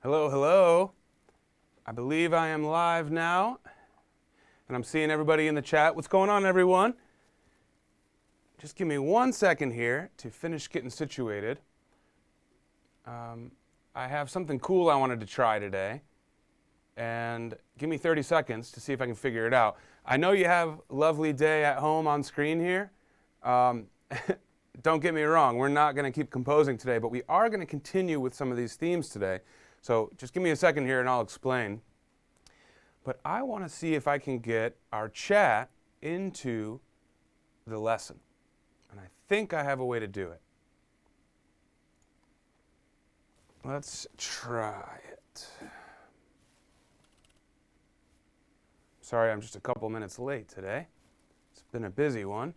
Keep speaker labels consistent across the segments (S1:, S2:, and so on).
S1: Hello, hello. I believe I am live now, and I'm seeing everybody in the chat. What's going on, everyone? Just give me 1 second here to finish getting situated. I have something cool I wanted to try today, and give me 30 seconds to see if I can figure it out. I know you have a lovely day at home on screen here. Don't get me wrong, we're not going to keep composing today, but we are going to continue with some of these themes today. So just give me a second here and I'll explain. But I want to see if I can get our chat into the lesson. And I think I have a way to do it. Let's try it. Sorry, I'm just a couple minutes late today. It's been a busy one.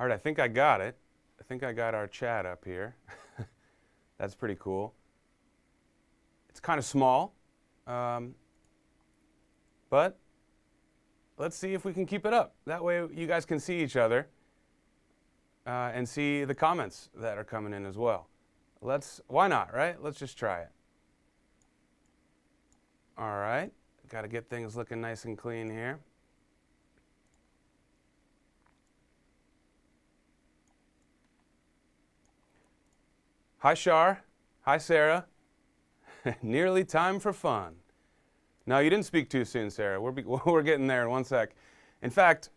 S1: All right, I think I got it. I think I got our chat up here. That's pretty cool. It's kind of small, but let's see if we can keep it up. That way you guys can see each other and see the comments that are coming in as well. Why not, right? Let's just try it. All right, got to get things looking nice and clean here. Hi, Shar. Hi, Sarah. Nearly time for fun. No, you didn't speak too soon, Sarah. We're getting there in 1 sec. In fact,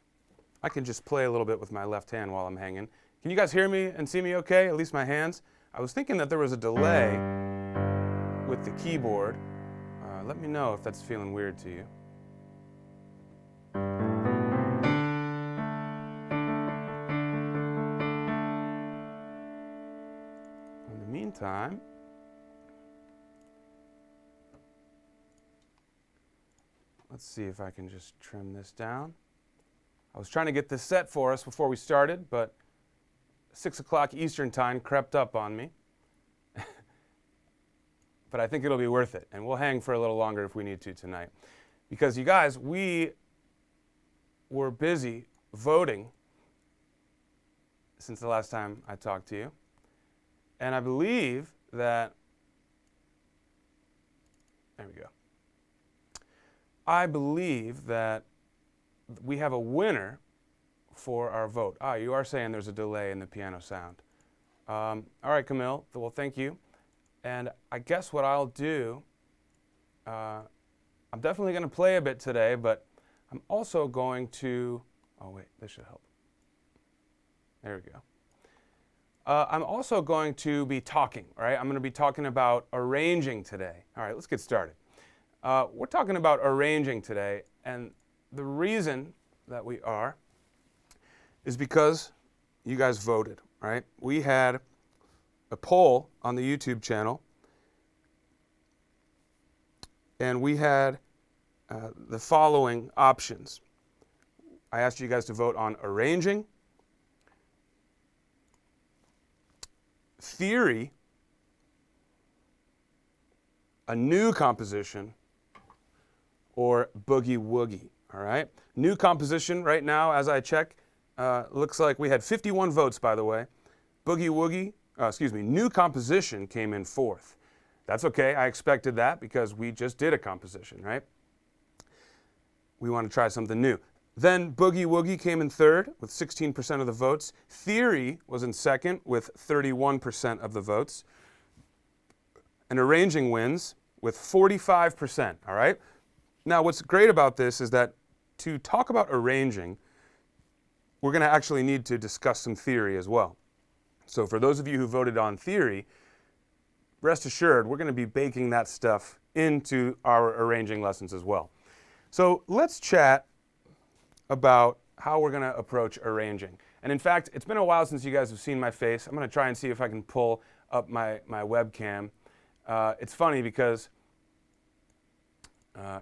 S1: I can just play a little bit with my left hand while I'm hanging. Can you guys hear me and see me okay? At least my hands? I was thinking that there was a delay with the keyboard. Let me know if that's feeling weird to you. In the meantime, let's see if I can just trim this down. I was trying to get this set for us before we started, but 6 o'clock Eastern time crept up on me. But I think it'll be worth it, and we'll hang for a little longer if we need to tonight. Because you guys, we were busy voting since the last time I talked to you. And I believe that, there we go. I believe that we have a winner for our vote. You are saying there's a delay in the piano sound. All right, Camille. Well, thank you. And I guess what I'll do, I'm definitely going to play a bit today, but I'm also going to, oh wait, this should help. There we go. I'm also going to be talking, right? I'm going to be talking about arranging today. All right, let's get started. We're talking about arranging today, and the reason that we are is because you guys voted, right? We had a poll on the YouTube channel, and we had the following options. I asked you guys to vote on arranging, theory, a new composition, or boogie woogie. All right. New composition right now, as I check, looks like we had 51 votes, by the way. Boogie woogie, new composition came in fourth. That's okay. I expected that because we just did a composition, right? We want to try something new. Then boogie woogie came in third with 16% of the votes. Theory was in second with 31% of the votes. And arranging wins with 45%, all right? Now, what's great about this is that to talk about arranging, we're going to actually need to discuss some theory as well. So for those of you who voted on theory, rest assured, we're going to be baking that stuff into our arranging lessons as well. So let's chat about how we're going to approach arranging. And in fact, it's been a while since you guys have seen my face. I'm going to try and see if I can pull up my webcam. It's funny because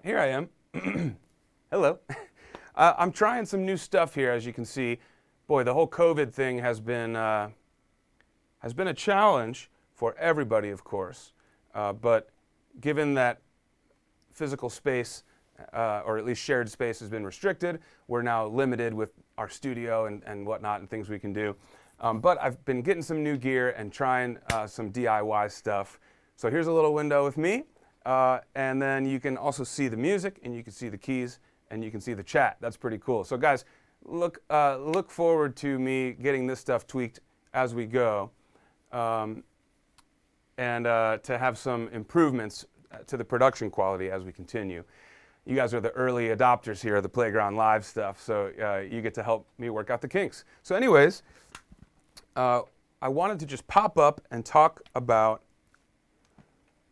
S1: here I am. Hello. I'm trying some new stuff here, as you can see. Boy, the whole COVID thing has been a challenge for everybody, of course. But given that physical space, or at least shared space, has been restricted, we're now limited with our studio and whatnot and things we can do. But I've been getting some new gear and trying some DIY stuff. So here's a little window with me. And then you can also see the music, and you can see the keys, and you can see the chat. That's pretty cool. So guys, look forward to me getting this stuff tweaked as we go, and to have some improvements to the production quality as we continue. You guys are the early adopters here of the Playground Live stuff, so you get to help me work out the kinks. So anyways, I wanted to just pop up and talk about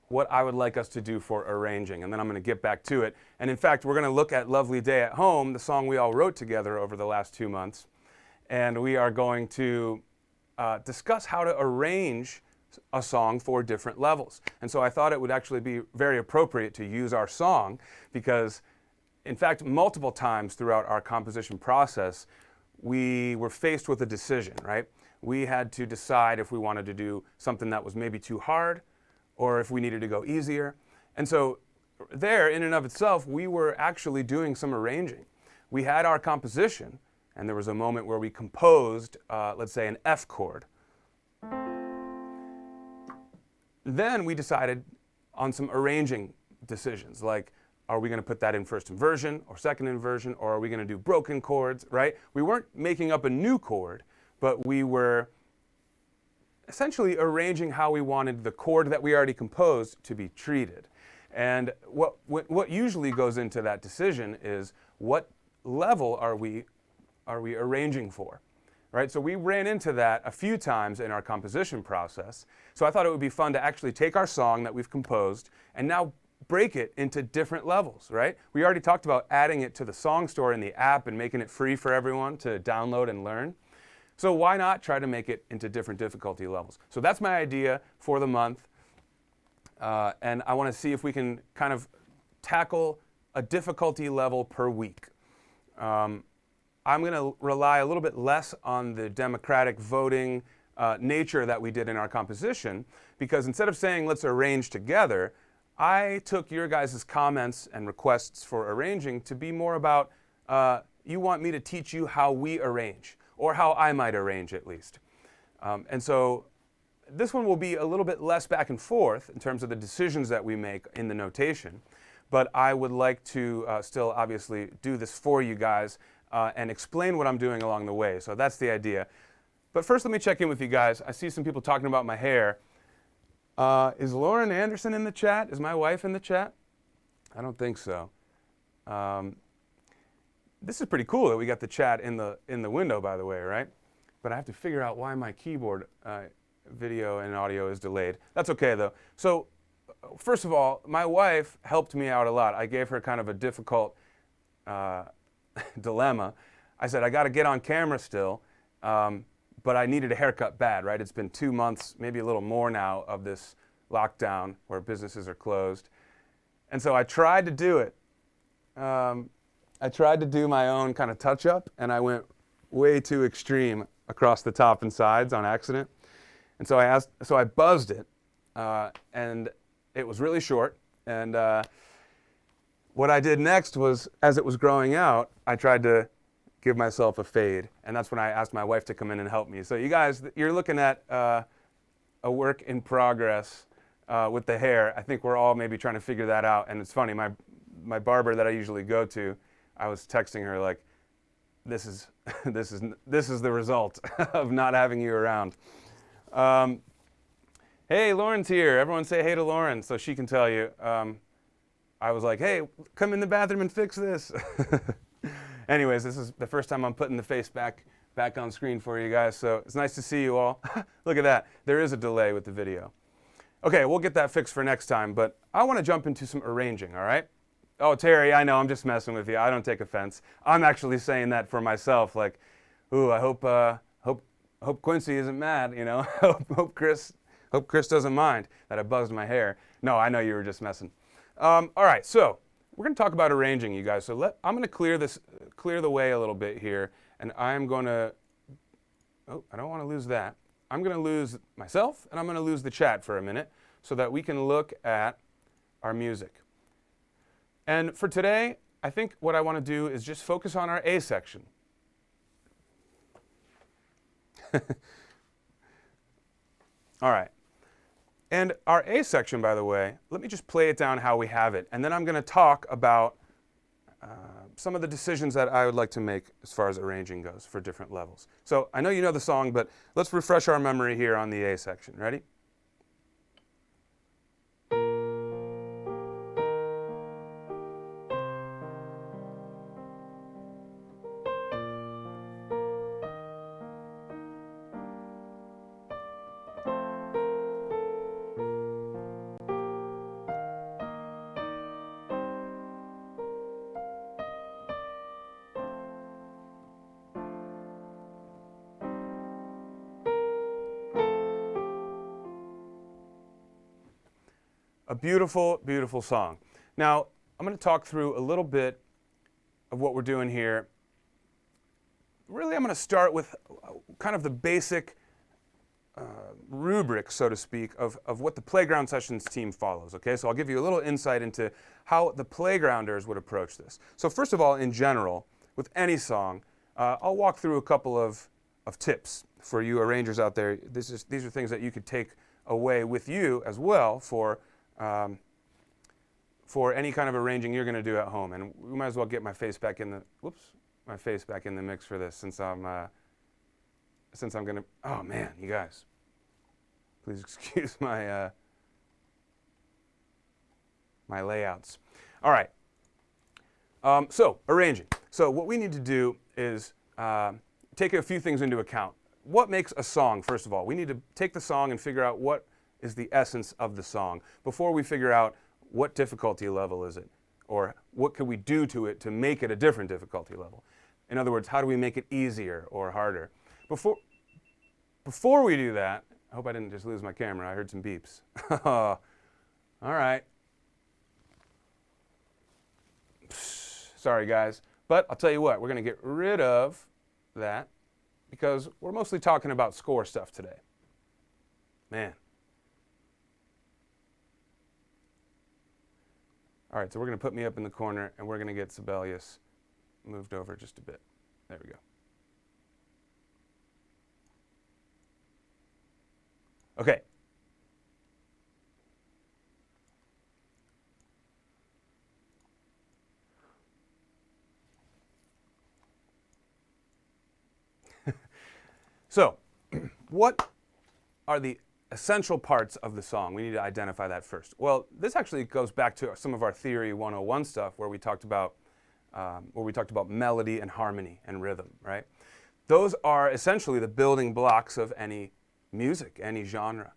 S1: what I would like us to do for arranging, and then I'm going to get back to it. And in fact, we're going to look at Lovely Day at Home, the song we all wrote together over the last 2 months, and we are going to discuss how to arrange a song for different levels. And so I thought it would actually be very appropriate to use our song because, in fact, multiple times throughout our composition process, we were faced with a decision, right? We had to decide if we wanted to do something that was maybe too hard or if we needed to go easier. And so there, in and of itself, we were actually doing some arranging. We had our composition, and there was a moment where we composed, let's say, an F chord. Then we decided on some arranging decisions, like, are we going to put that in first inversion or second inversion, or are we going to do broken chords, right? We weren't making up a new chord, but we were essentially arranging how we wanted the chord that we already composed to be treated. And what usually goes into that decision is what level are we arranging for? Right? So we ran into that a few times in our composition process. So I thought it would be fun to actually take our song that we've composed and now break it into different levels, right? We already talked about adding it to the song store in the app and making it free for everyone to download and learn. So why not try to make it into different difficulty levels? So that's my idea for the month. And I want to see if we can kind of tackle a difficulty level per week. I'm going to rely a little bit less on the democratic voting nature that we did in our composition, because instead of saying let's arrange together, I took your guys' comments and requests for arranging to be more about you want me to teach you how we arrange, or how I might arrange at least. And so this one will be a little bit less back and forth in terms of the decisions that we make in the notation, but I would like to still obviously do this for you guys and explain what I'm doing along the way. So that's the idea. But first, let me check in with you guys. I see some people talking about my hair. Is Lauren Anderson in the chat? Is my wife in the chat? I don't think so. This is pretty cool that we got the chat in the window, by the way, right? But I have to figure out why my keyboard video and audio is delayed. That's okay, though. So first of all, my wife helped me out a lot. I gave her kind of a difficult dilemma. I said, I got to get on camera still, but I needed a haircut bad, right? It's been 2 months, maybe a little more now, of this lockdown where businesses are closed. And so I tried to do it. I tried to do my own kind of touch-up, and I went way too extreme across the top and sides on accident. And so I buzzed it, and it was really short. And what I did next was, as it was growing out, I tried to give myself a fade. And that's when I asked my wife to come in and help me. So you guys, you're looking at a work in progress with the hair. I think we're all maybe trying to figure that out. And it's funny, my barber that I usually go to, I was texting her like, this is the result of not having you around. Hey, Lauren's here. Everyone say hey to Lauren so she can tell you. I was like, hey, come in the bathroom and fix this. Anyways, this is the first time I'm putting the face back on screen for you guys, so it's nice to see you all. Look at that. There is a delay with the video. Okay, we'll get that fixed for next time, but I want to jump into some arranging, all right? Oh, Terry, I know, I'm just messing with you. I don't take offense. I'm actually saying that for myself, like, ooh, I hope Quincy isn't mad, you know? hope Chris doesn't mind that I buzzed my hair. No, I know you were just messing. All right, so we're going to talk about arranging, you guys. So I'm going to clear the way a little bit here, and I'm going to, oh, I don't want to lose that. I'm going to lose myself, and I'm going to lose the chat for a minute so that we can look at our music. And for today, I think what I want to do is just focus on our A section. All right. And our A section, by the way, let me just play it down how we have it. And then I'm going to talk about some of the decisions that I would like to make as far as arranging goes for different levels. So I know you know the song, but let's refresh our memory here on the A section. Ready? A beautiful, beautiful song. Now, I'm going to talk through a little bit of what we're doing here. Really, I'm going to start with kind of the basic rubric, so to speak, of what the Playground Sessions team follows. Okay, so I'll give you a little insight into how the Playgrounders would approach this. So first of all, in general, with any song, I'll walk through a couple of tips for you arrangers out there. These are things that you could take away with you as well for any kind of arranging you're going to do at home. And we might as well get my face back in the mix for this, since I'm going to, oh man, you guys, please excuse my my layouts. All right. So arranging. So what we need to do is take a few things into account. What makes a song, first of all? We need to take the song and figure out what is the essence of the song before we figure out what difficulty level is it, or what could we do to it to make it a different difficulty level. In other words, how do we make it easier or harder? Before we do that, I hope I didn't just lose my camera. I heard some beeps. All right. Sorry, guys. But I'll tell you what, we're going to get rid of that because we're mostly talking about score stuff today. Man. All right, so we're going to put me up in the corner, and we're going to get Sibelius moved over just a bit. There we go. Okay. So, what are the essential parts of the song? We need to identify that first. Well, this actually goes back to some of our Theory 101 stuff where we talked about melody and harmony and rhythm, right? Those are essentially the building blocks of any music, any genre,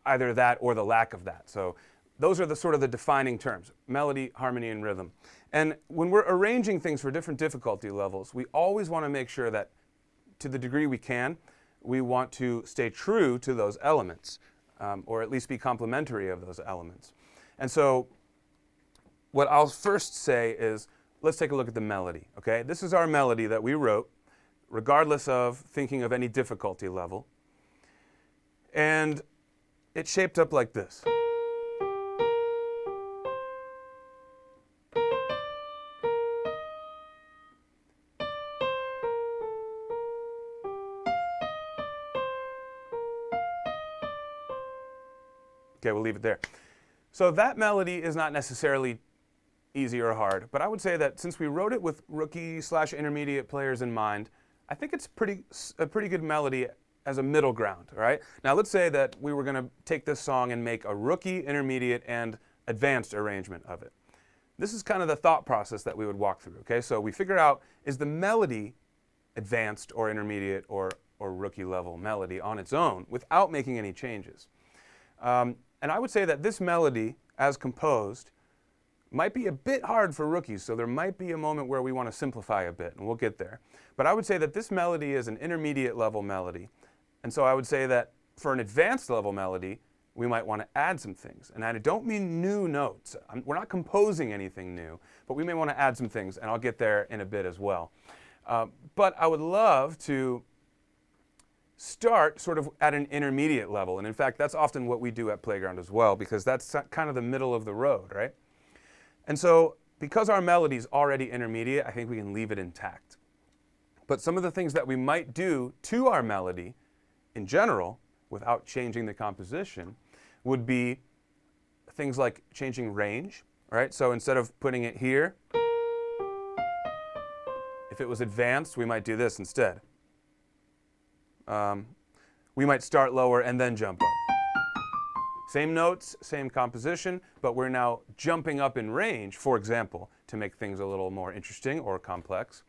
S1: either that or the lack of that. So those are the sort of the defining terms: melody, harmony, and rhythm. And when we're arranging things for different difficulty levels, we always want to make sure that, to the degree we can, we want to stay true to those elements, or at least be complementary of those elements. And so what I'll first say is, let's take a look at the melody, okay? This is our melody that we wrote, regardless of thinking of any difficulty level. And it's shaped up like this. Okay, we'll leave it there. So that melody is not necessarily easy or hard, but I would say that since we wrote it with rookie/intermediate players in mind, I think it's a pretty good melody as a middle ground, all right? Now let's say that we were going to take this song and make a rookie, intermediate, and advanced arrangement of it. This is kind of the thought process that we would walk through, okay? So we figure out, is the melody advanced or intermediate or rookie level melody on its own without making any changes? And I would say that this melody, as composed, might be a bit hard for rookies, so there might be a moment where we want to simplify a bit, and we'll get there. But I would say that this melody is an intermediate level melody, and so I would say that for an advanced level melody, we might want to add some things. And I don't mean new notes. We're not composing anything new, but we may want to add some things, and I'll get there in a bit as well. But I would love to start sort of at an intermediate level, and in fact, that's often what we do at Playground as well, because that's kind of the middle of the road, right? And so, because our melody is already intermediate, I think we can leave it intact. But some of the things that we might do to our melody in general, without changing the composition, would be things like changing range, right? So instead of putting it here, if it was advanced, we might do this instead. We might start lower and then jump up. Same notes, same composition, but we're now jumping up in range, for example, to make things a little more interesting or complex.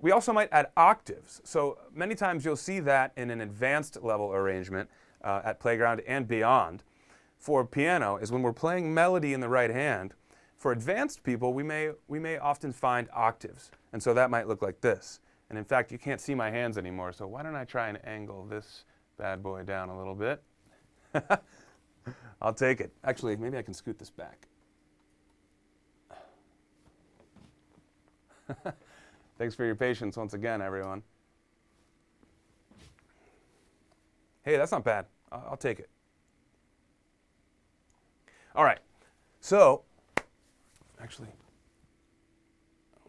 S1: We also might add octaves. So many times you'll see that in an advanced level arrangement at Playground and beyond for piano is when we're playing melody in the right hand. For advanced people, we may often find octaves. And so that might look like this. And in fact, you can't see my hands anymore, so why don't I try and angle this bad boy down a little bit? I'll take it. Actually, maybe I can scoot this back. Thanks for your patience once again, everyone. Hey, that's not bad. I'll take it. All right. So, actually,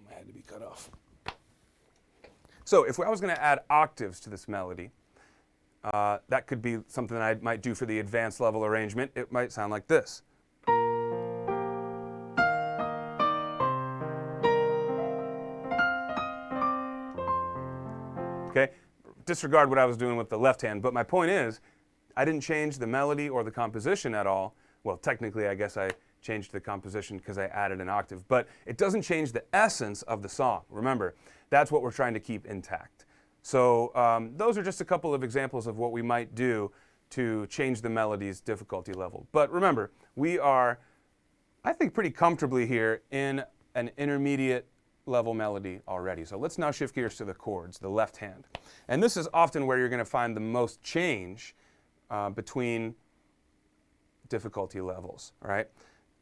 S1: my head to be cut off. So, if I was going to add octaves to this melody, that could be something that I might do for the advanced level arrangement. It might sound like this. Okay, disregard what I was doing with the left hand, but my point is, I didn't change the melody or the composition at all. Well, technically, I guess I changed the composition because I added an octave, but it doesn't change the essence of the song. Remember, that's what we're trying to keep intact. So those are just a couple of examples of what we might do to change the melody's difficulty level. But remember, we are, I think, pretty comfortably here in an intermediate level melody already. So let's now shift gears to the chords, the left hand. And this is often where you're going to find the most change between difficulty levels, all right?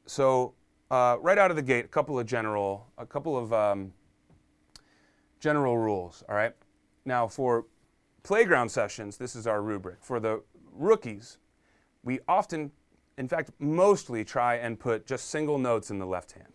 S1: So right out of the gate, a couple of general rules, all right? Now for playground sessions, this is our rubric. For the rookies, we often, in fact, mostly try and put just single notes in the left hand.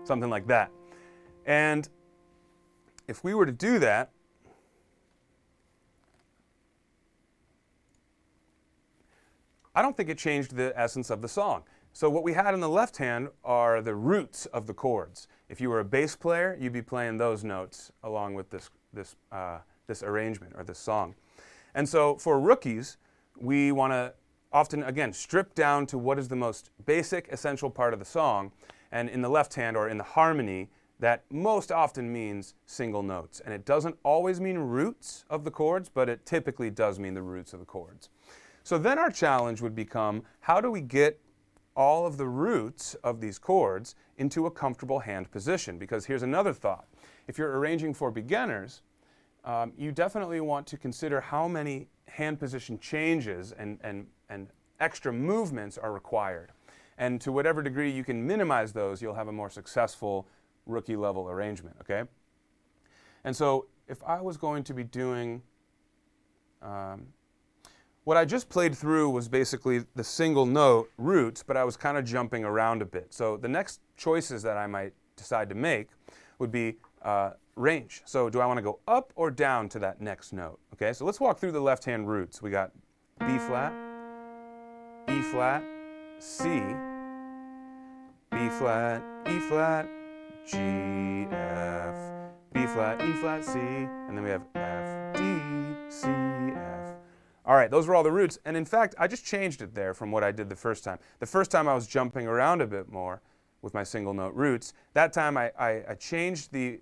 S1: Something like that. And if we were to do that, I don't think it changed the essence of the song. So what we had in the left hand are the roots of the chords. If you were a bass player, you'd be playing those notes along with this arrangement or this song. And so for rookies, we want to often, again, strip down to what is the most basic, essential part of the song. And in the left hand, or in the harmony, that most often means single notes. And it doesn't always mean roots of the chords, but it typically does mean the roots of the chords. So then our challenge would become, how do we get all of the roots of these chords into a comfortable hand position? Because here's another thought. If you're arranging for beginners, you definitely want to consider how many hand position changes and extra movements are required. And to whatever degree you can minimize those, you'll have a more successful rookie level arrangement, okay? And so if I was going to be doing, what I just played through was basically the single note roots, but I was kind of jumping around a bit. So the next choices that I might decide to make would be range. So do I want to go up or down to that next note? Okay, so let's walk through the left hand roots. We got B flat, E flat, C, B flat, E flat, G, F, B flat, E flat, C, and then we have F, D, C, F. All right, those were all the roots, and in fact, I just changed it there from what I did the first time. The first time I was jumping around a bit more with my single note roots. That time I changed the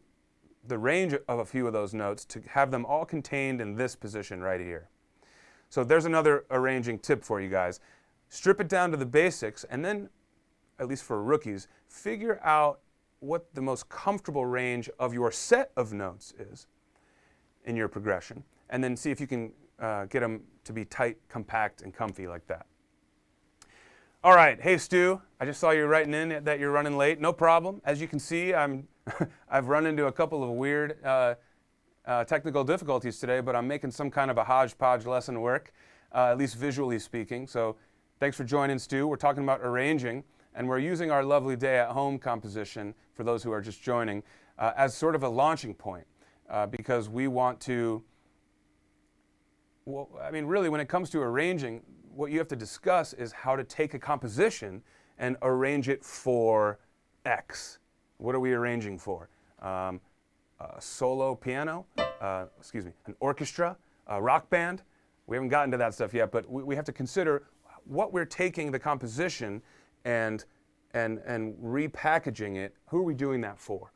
S1: range of a few of those notes to have them all contained in this position right here. So there's another arranging tip for you guys. Strip it down to the basics, and then, at least for rookies, figure out what the most comfortable range of your set of notes is in your progression, and then see if you can get them to be tight, compact, and comfy like that. All right, hey Stu, I just saw you writing in that you're running late. No problem. As you can see, I've run into a couple of weird technical difficulties today, but I'm making some kind of a hodgepodge lesson work, at least visually speaking. So thanks for joining, Stu. We're talking about arranging, and we're using our lovely day at home composition, for those who are just joining, as sort of a launching point, because we want to, well, I mean, really, when it comes to arranging, what you have to discuss is how to take a composition and arrange it for X. What are we arranging for? A solo piano, an orchestra, a rock band. We haven't gotten to that stuff yet, but we have to consider what we're taking the composition and repackaging it. Who are we doing that for?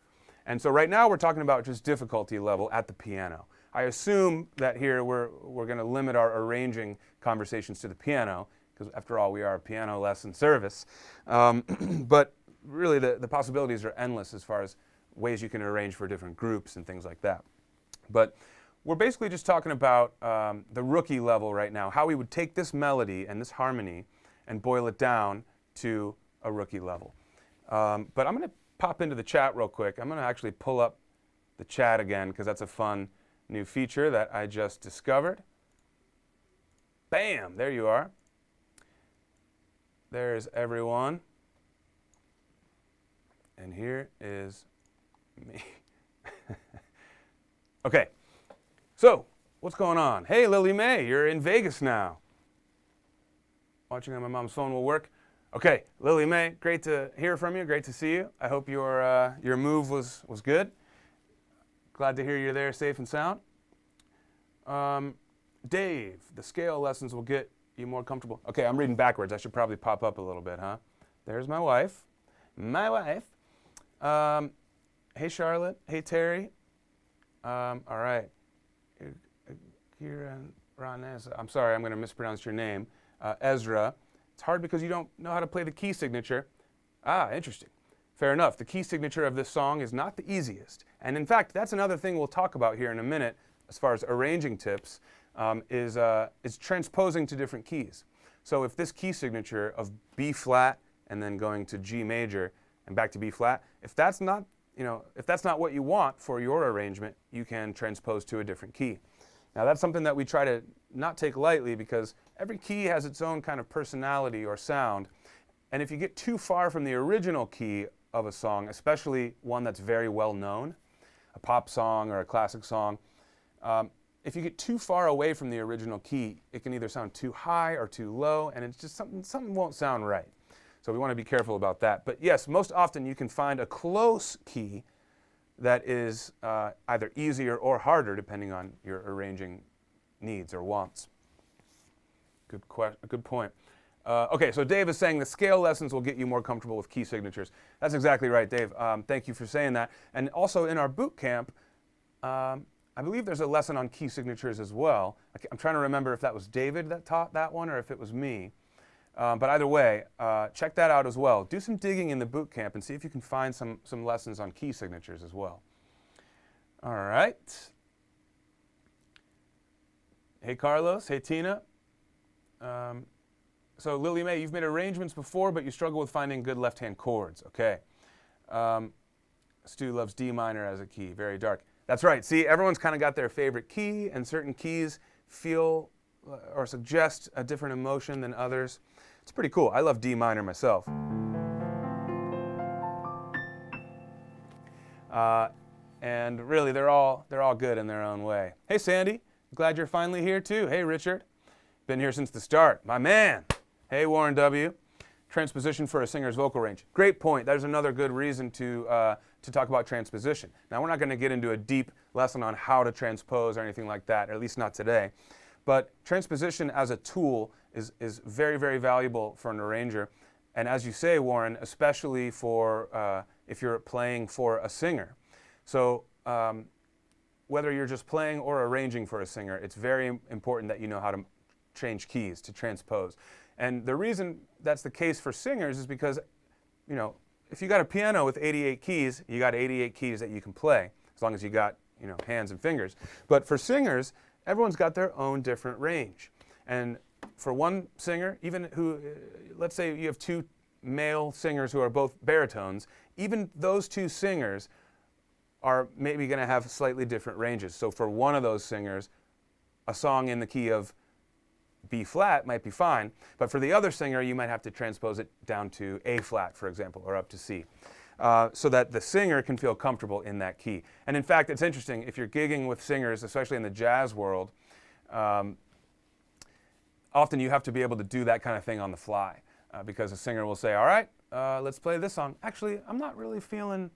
S1: And so right now we're talking about just difficulty level at the piano. I assume that here we're going to limit our arranging conversations to the piano, because after all, we are a piano lesson service. But really, the possibilities are endless as far as ways you can arrange for different groups and things like that. But we're basically just talking about the rookie level right now, how we would take this melody and this harmony and boil it down to a rookie level. But I'm going to pop into the chat real quick. I'm going to actually pull up the chat again, because that's a fun new feature that I just discovered. Bam! There you are. There's everyone. And here is me. Okay. So, what's going on? Hey, Lily Mae, you're in Vegas now. Watching on my mom's phone will work. Okay, Lily Mae, great to hear from you. Great to see you. I hope your move was good. Glad to hear you're there safe and sound. Dave, the scale lessons will get you more comfortable. Okay, I'm reading backwards. I should probably pop up a little bit, huh? There's my wife. My wife. Hey, Charlotte. Hey, Terry. All right. I'm sorry, I'm going to mispronounce your name. Ezra. It's hard because you don't know how to play the key signature. Ah, interesting. Fair enough. The key signature of this song is not the easiest. And in fact, that's another thing we'll talk about here in a minute as far as arranging tips, is transposing to different keys. So if this key signature of B flat and then going to G major and back to B flat, if that's not what you want for your arrangement, you can transpose to a different key. Now that's something that we try to not take lightly, because every key has its own kind of personality or sound. And if you get too far from the original key of a song, especially one that's very well known, a pop song or a classic song, if you get too far away from the original key, it can either sound too high or too low, and it's just something won't sound right. So we want to be careful about that. But yes, most often you can find a close key that is either easier or harder depending on your arranging needs or wants. Good point. Okay, so Dave is saying the scale lessons will get you more comfortable with key signatures. That's exactly right, Dave. Thank you for saying that. And also in our boot camp, I believe there's a lesson on key signatures as well. I'm trying to remember if that was David that taught that one or if it was me. But either way, check that out as well. Do some digging in the boot camp and see if you can find some lessons on key signatures as well. All right. Hey, Carlos. Hey, Tina. So Lily Mae, you've made arrangements before, but you struggle with finding good left-hand chords. Okay. Stu loves D minor as a key. Very dark. That's right. See, everyone's kind of got their favorite key, and certain keys feel or suggest a different emotion than others. It's pretty cool. I love D minor myself. And really, they're all good in their own way. Hey, Sandy. Glad you're finally here, too. Hey, Richard. Been here since the start. My man. Hey, Warren W. Transposition for a singer's vocal range. Great point. There's another good reason to talk about transposition. Now, we're not going to get into a deep lesson on how to transpose or anything like that, or at least not today. But transposition as a tool is very, very valuable for an arranger. And as you say, Warren, especially for if you're playing for a singer. So whether you're just playing or arranging for a singer, it's very important that you know how to change keys, to transpose. And the reason that's the case for singers is because, if you got a piano with 88 keys, you got 88 keys that you can play, as long as you got, hands and fingers. But for singers, everyone's got their own different range. And for one singer, even who, let's say you have two male singers who are both baritones, even those two singers are maybe going to have slightly different ranges. So for one of those singers, a song in the key of B flat might be fine, but for the other singer, you might have to transpose it down to A flat, for example, or up to C, so that the singer can feel comfortable in that key. And in fact, it's interesting, if you're gigging with singers, especially in the jazz world, often you have to be able to do that kind of thing on the fly, because a singer will say, all right, let's play this song. Actually, I'm not really feeling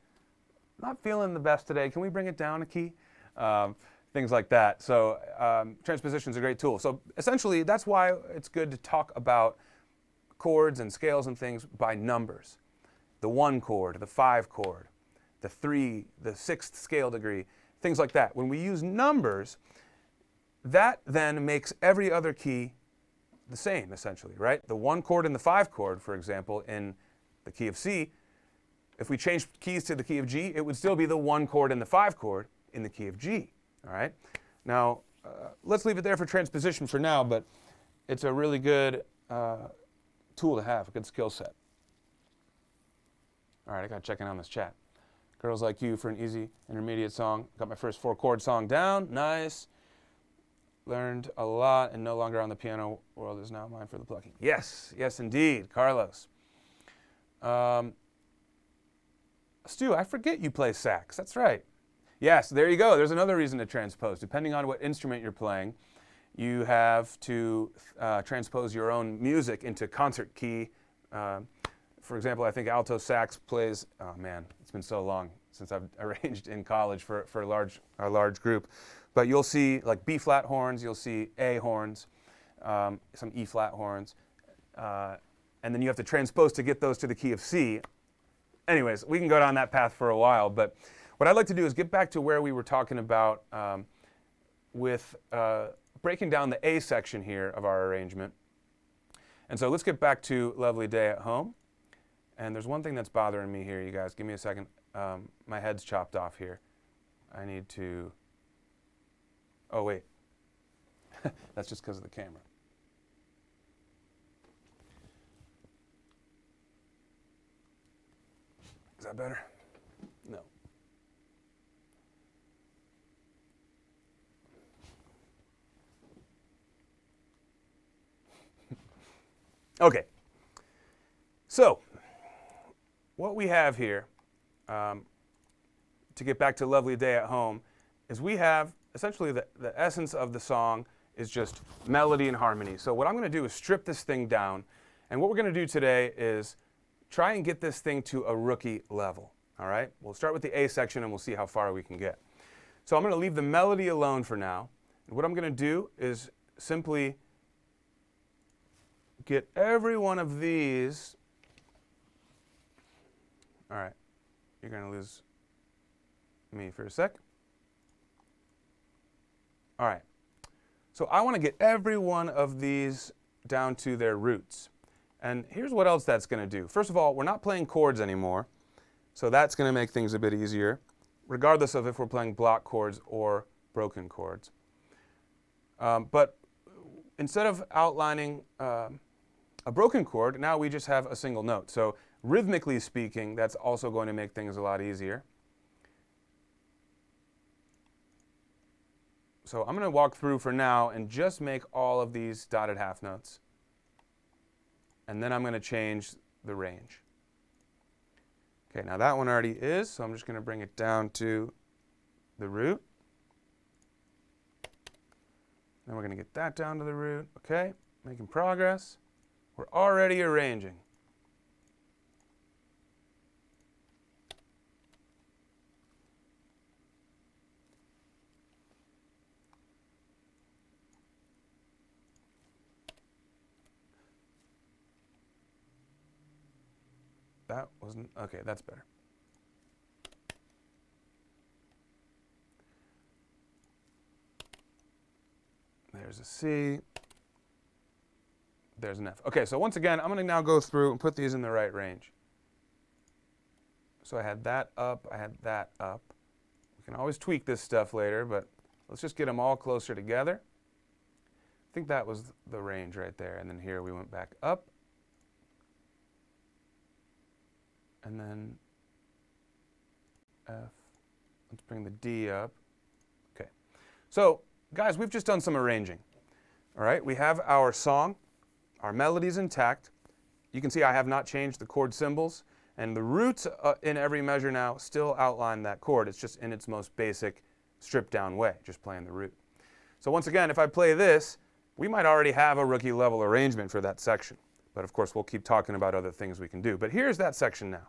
S1: the best today. Can we bring it down a key? Things like that. So transposition is a great tool. So essentially, that's why it's good to talk about chords and scales and things by numbers. The 1 chord, the 5 chord, the 3, the 6th scale degree, things like that. When we use numbers, that then makes every other key the same, essentially, right? The 1 chord and the 5 chord, for example, in the key of C, if we change keys to the key of G, it would still be the 1 chord and the 5 chord in the key of G. All right. Now, let's leave it there for transposition for now, but it's a really good tool to have, a good skill set. All right, I got to check in on this chat. Girls Like You for an easy intermediate song. Got my first 4-chord song down. Nice. Learned a lot and no longer on the piano world is now mine for the plucking. Yes, yes indeed, Carlos. Stu, I forget you play sax. That's right. Yes, there you go. There's another reason to transpose. Depending on what instrument you're playing, you have to transpose your own music into concert key. For example, I think alto sax plays, oh man, it's been so long since I've arranged in college for a large group. But you'll see like B flat horns, you'll see A horns, some E flat horns, and then you have to transpose to get those to the key of C. Anyways, we can go down that path for a while, but what I'd like to do is get back to where we were talking about with breaking down the A section here of our arrangement. And so let's get back to Lovely Day at Home. And there's one thing that's bothering me here, you guys. Give me a second. My head's chopped off here. I need to... Oh, wait. That's just because of the camera. Is that better? No. Okay. So, what we have here, to get back to Lovely Day at Home, is we have essentially the essence of the song is just melody and harmony. So what I'm going to do is strip this thing down, and what we're going to do today is try and get this thing to a rookie level. All right? We'll start with the A section and we'll see how far we can get. So I'm going to leave the melody alone for now. And what I'm going to do is simply get every one of these. All right. You're going to lose me for a sec. All right. So I want to get every one of these down to their roots. And here's what else that's going to do. First of all, we're not playing chords anymore. So that's going to make things a bit easier, regardless of if we're playing block chords or broken chords. But instead of outlining a broken chord, now we just have a single note. So rhythmically speaking, that's also going to make things a lot easier. So I'm going to walk through for now and just make all of these dotted half notes. And then I'm going to change the range. Okay, now that one already is, so I'm just going to bring it down to the root. Then we're going to get that down to the root. Okay, making progress. We're already arranging. That wasn't, okay, that's better. There's a C. There's an F. Okay, so once again, I'm going to now go through and put these in the right range. So I had that up, I had that up. We can always tweak this stuff later, but let's just get them all closer together. think that was the range right there. And then here we went back up. And then F. Let's bring the D up. Okay. So, guys, we've just done some arranging. All right, we have our song. Our melody's intact. You can see I have not changed the chord symbols. And the roots in every measure now still outline that chord. It's just in its most basic, stripped down way, just playing the root. So once again, if I play this, we might already have a rookie level arrangement for that section. But of course, we'll keep talking about other things we can do. But here's that section now.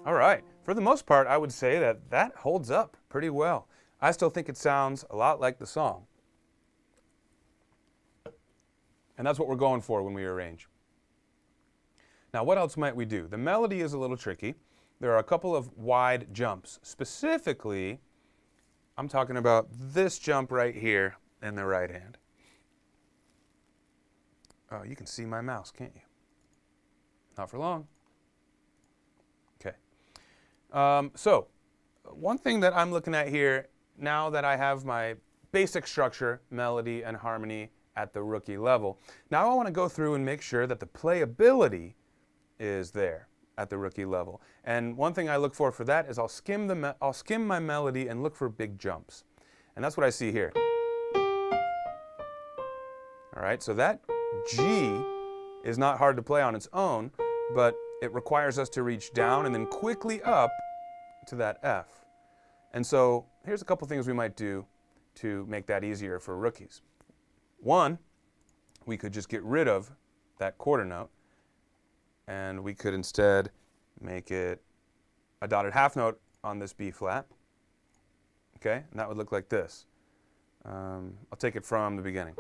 S1: All right, for the most part, I would say that that holds up pretty well. I still think it sounds a lot like the song. And that's what we're going for when we arrange. Now, what else might we do? The melody is a little tricky. There are a couple of wide jumps. Specifically, I'm talking about this jump right here in the right hand. Oh, you can see my mouse, can't you? Not for long. Okay. So, one thing that I'm looking at here, now that I have my basic structure, melody, and harmony at the rookie level, now I want to go through and make sure that the playability is there at the rookie level. And one thing I look for that is I'll skim my melody and look for big jumps. And that's what I see here. All right, so that G is not hard to play on its own, but it requires us to reach down and then quickly up to that F. And so here's a couple things we might do to make that easier for rookies. One, we could just get rid of that quarter note, and we could instead make it a dotted half note on this B flat. Okay, and that would look like this. I'll take it from the beginning.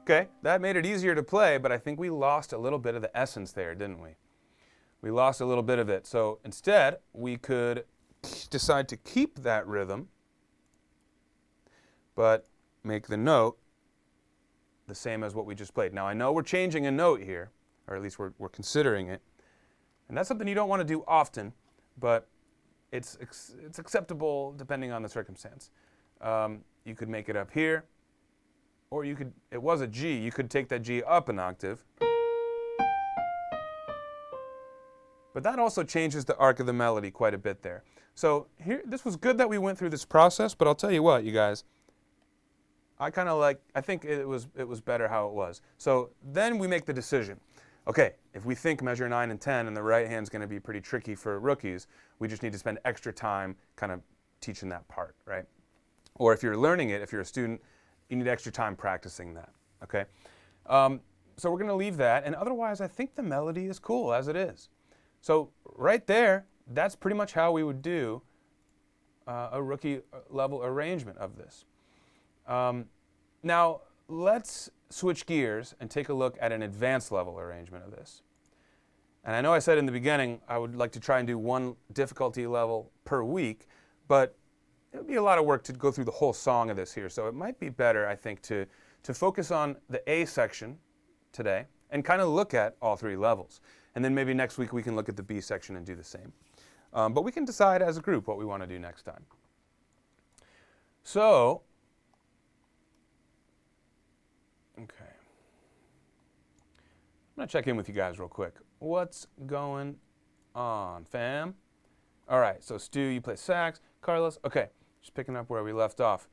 S1: Okay, that made it easier to play, but I think we lost a little bit of the essence there, didn't we? We lost a little bit of it. So instead, we could decide to keep that rhythm, but make the note the same as what we just played. Now, I know we're changing a note here, or at least we're considering it, and that's something you don't want to do often, but it's acceptable depending on the circumstance. You could make it up here, or you could, it was a G, you could take that G up an octave. But that also changes the arc of the melody quite a bit there. So here, this was good that we went through this process, but I'll tell you what, you guys, I think it was better how it was. So then we make the decision. Okay, if we think measure 9 and 10 and the right hand's going to be pretty tricky for rookies, we just need to spend extra time kind of teaching that part, right? Or if you're learning it, if you're a student, you need extra time practicing that, okay? So we're going to leave that, and otherwise I think the melody is cool as it is. So right there, that's pretty much how we would do a rookie level arrangement of this. Now, let's switch gears and take a look at an advanced level arrangement of this. And I know I said in the beginning I would like to try and do one difficulty level per week, but it would be a lot of work to go through the whole song of this here. So it might be better, I think, to focus on the A section today and kind of look at all three levels. And then maybe next week we can look at the B section and do the same. But we can decide as a group what we want to do next time. So, okay. I'm going to check in with you guys real quick. What's going on, fam? All right, so Stu, you play sax. Carlos, okay, just picking up where we left off.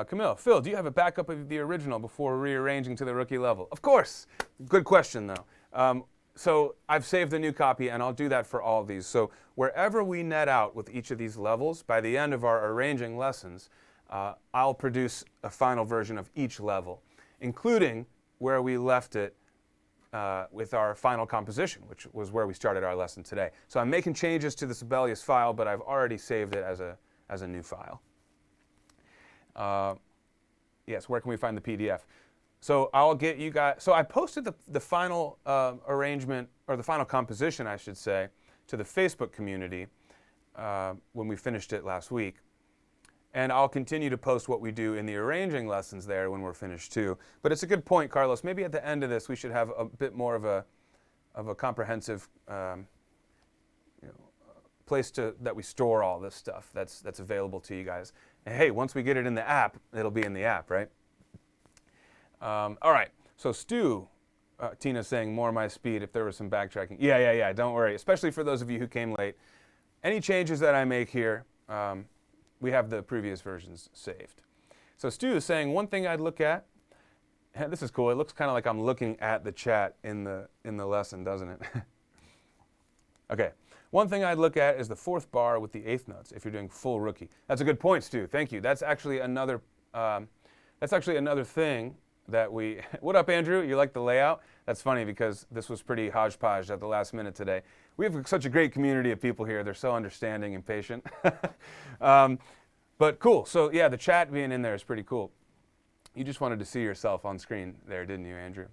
S1: Camille, Phil, do you have a backup of the original before rearranging to the rookie level? Of course. Good question, though. So I've saved a new copy, and I'll do that for all of these. So wherever we net out with each of these levels, by the end of our arranging lessons, I'll produce a final version of each level, including where we left it with our final composition, which was where we started our lesson today. So I'm making changes to the Sibelius file, but I've already saved it as a new file. Yes, where can we find the PDF? So I'll get you guys, so I posted the final arrangement, or the final composition, I should say, to the Facebook community when we finished it last week. And I'll continue to post what we do in the arranging lessons there when we're finished too. But it's a good point, Carlos. Maybe at the end of this we should have a bit more of a comprehensive place that we store all this stuff that's available to you guys. And hey, once we get it in the app, it'll be in the app, right? All right. So Stu, Tina's saying more my speed if there was some backtracking. Yeah. Don't worry. Especially for those of you who came late. Any changes that I make here, we have the previous versions saved. So Stu is saying one thing I'd look at. This is cool. It looks kind of like I'm looking at the chat in the lesson, doesn't it? Okay. One thing I'd look at is the fourth bar with the eighth notes if you're doing full rookie. That's a good point, Stu. Thank you. That's actually another thing that we. What up, Andrew? You like the layout? That's funny because this was pretty hodgepodge at the last minute today. We have such a great community of people here. They're so understanding and patient. But cool. So yeah, the chat being in there is pretty cool. You just wanted to see yourself on screen there, didn't you, Andrew?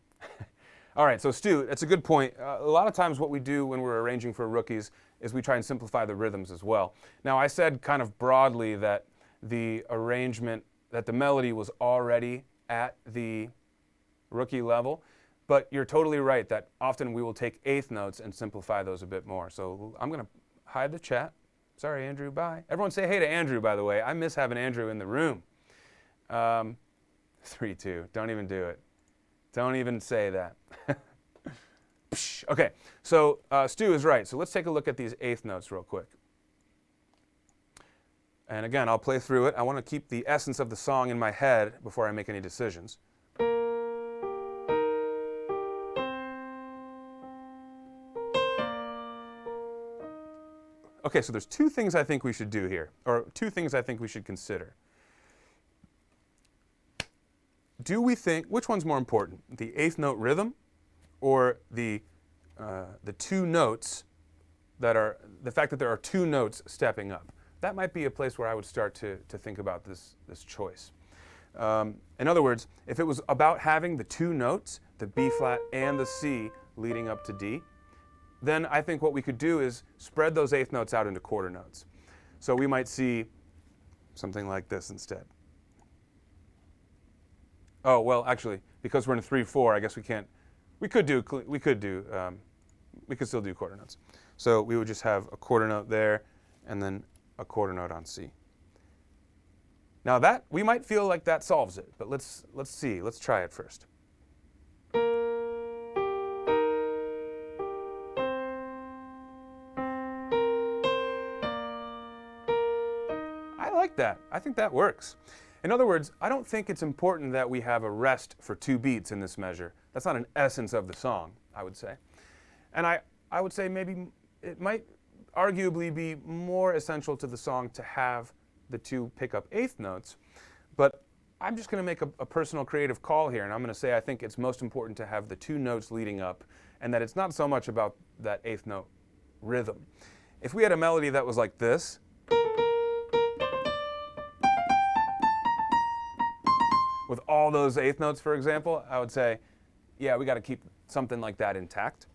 S1: All right, so Stu, that's a good point. A lot of times what we do when we're arranging for rookies is we try and simplify the rhythms as well. Now, I said kind of broadly that the arrangement, that the melody was already at the rookie level, but you're totally right that often we will take eighth notes and simplify those a bit more. So I'm going to hide the chat. Sorry, Andrew, bye. Everyone say hey to Andrew, by the way. I miss having Andrew in the room. 3-2, don't even do it. Don't even say that. Okay, so Stu is right. So let's take a look at these eighth notes real quick. And again, I'll play through it. I want to keep the essence of the song in my head before I make any decisions. Okay, so there's two things I think we should do here, or two things I think we should consider. Do we think, which one's more important, the eighth note rhythm or the two notes that are, the fact that there are two notes stepping up? That might be a place where I would start to think about this choice. In other words, if it was about having the two notes, the B flat and the C leading up to D, then I think what we could do is spread those eighth notes out into quarter notes. So we might see something like this instead. Oh, well, actually, because we're in a 3-4, I guess we can't. We could still do quarter notes. So we would just have a quarter note there, and then a quarter note on C. Now that we might feel like that solves it, but let's see. Let's try it first. I like that. I think that works. In other words, I don't think it's important that we have a rest for 2 beats in this measure. That's not an essence of the song, I would say. And I would say maybe it might arguably be more essential to the song to have the 2 pickup eighth notes. But I'm just going to make a personal creative call here, and I'm going to say I think it's most important to have the 2 notes leading up, and that it's not so much about that eighth note rhythm. If we had a melody that was like this, with all those eighth notes, for example, I would say, yeah, we got to keep something like that intact.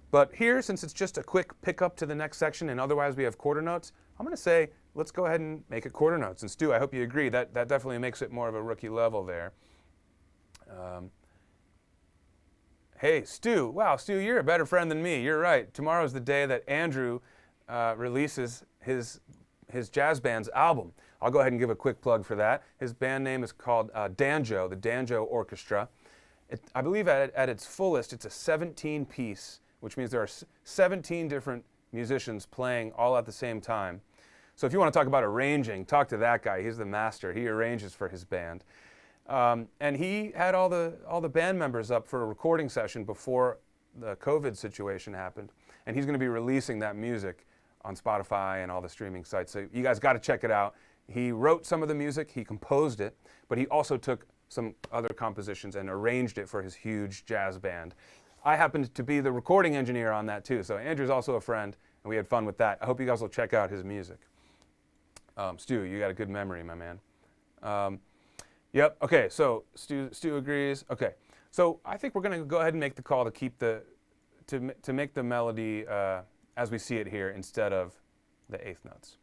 S1: But here, since it's just a quick pickup to the next section and otherwise we have quarter notes, I'm going to say, let's go ahead and make it quarter notes. And Stu, I hope you agree. That definitely makes it more of a rookie level there. Hey, Stu. Wow, Stu, you're a better friend than me. You're right. Tomorrow's the day that Andrew releases his jazz band's album. I'll go ahead and give a quick plug for that. His band name is called Danjo, the Danjo Orchestra. I believe at its fullest, it's a 17-piece, which means there are 17 different musicians playing all at the same time. So if you want to talk about arranging, talk to that guy. He's the master. He arranges for his band. And he had all the band members up for a recording session before the COVID situation happened. And he's going to be releasing that music on Spotify and all the streaming sites. So you guys got to check it out. He wrote some of the music, he composed it, but he also took some other compositions and arranged it for his huge jazz band. I happened to be the recording engineer on that too. So Andrew's also a friend, and we had fun with that. I hope you guys will check out his music. Stu, you got a good memory, my man. Yep. Okay. So Stu agrees. Okay. So I think we're going to go ahead and make the call to keep to make the melody as we see it here instead of the eighth notes.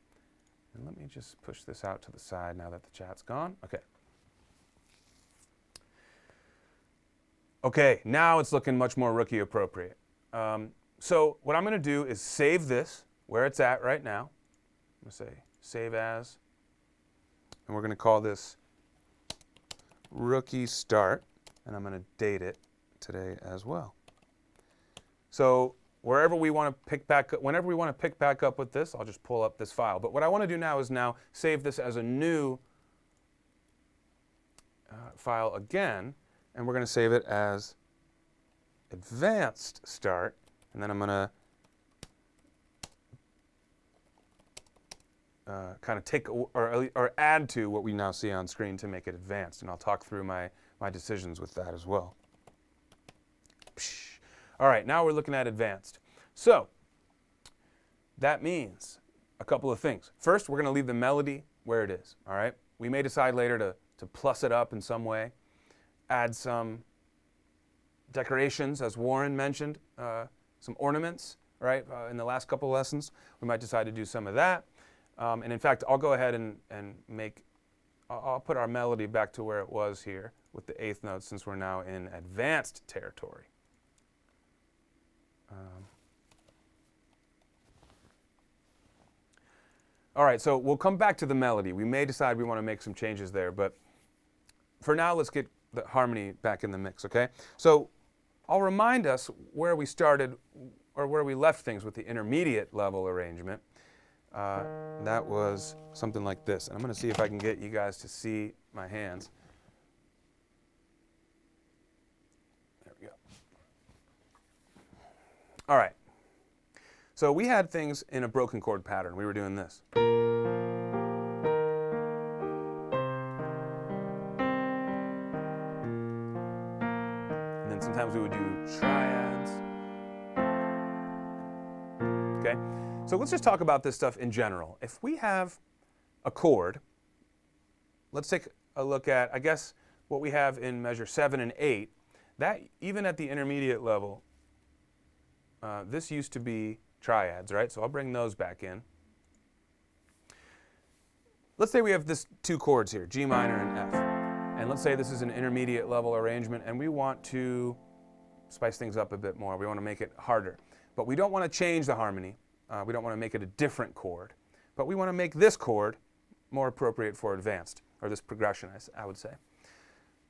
S1: And let me just push this out to the side now that the chat's gone. Okay. Okay, now it's looking much more rookie appropriate. So what I'm going to do is save this where it's at right now. I'm going to say save as, and we're going to call this rookie start, and I'm going to date it today as well. So wherever we want to pick back up, whenever we want to pick back up with this, I'll just pull up this file. But what I want to do now is save this as a new file again, and we're going to save it as advanced start, and then I'm going to kind of take or add to what we now see on screen to make it advanced, and I'll talk through my decisions with that as well. All right, now we're looking at advanced. So that means a couple of things. First, we're going to leave the melody where it is. All right, we may decide later to plus it up in some way, add some decorations, as Warren mentioned, some ornaments, right? In the last couple of lessons, we might decide to do some of that. And in fact, I'll go ahead and I'll put our melody back to where it was here with the eighth note, since we're now in advanced territory. All right, so we'll come back to the melody. We may decide we want to make some changes there, but for now, let's get the harmony back in the mix, okay? So I'll remind us where we started, or where we left things with the intermediate level arrangement. That was something like this. And I'm going to see if I can get you guys to see my hands. There we go. All right. So we had things in a broken chord pattern. We were doing this. And then sometimes we would do triads. Okay? So let's just talk about this stuff in general. If we have a chord, let's take a look at, I guess, what we have in measure 7 and 8. That, even at the intermediate level, this used to be triads, right? So I'll bring those back in. Let's say we have this two chords here, G minor and F. And let's say this is an intermediate level arrangement, and we want to spice things up a bit more. We want to make it harder. But we don't want to change the harmony. We don't want to make it a different chord. But we want to make this chord more appropriate for advanced, or this progression, I would say.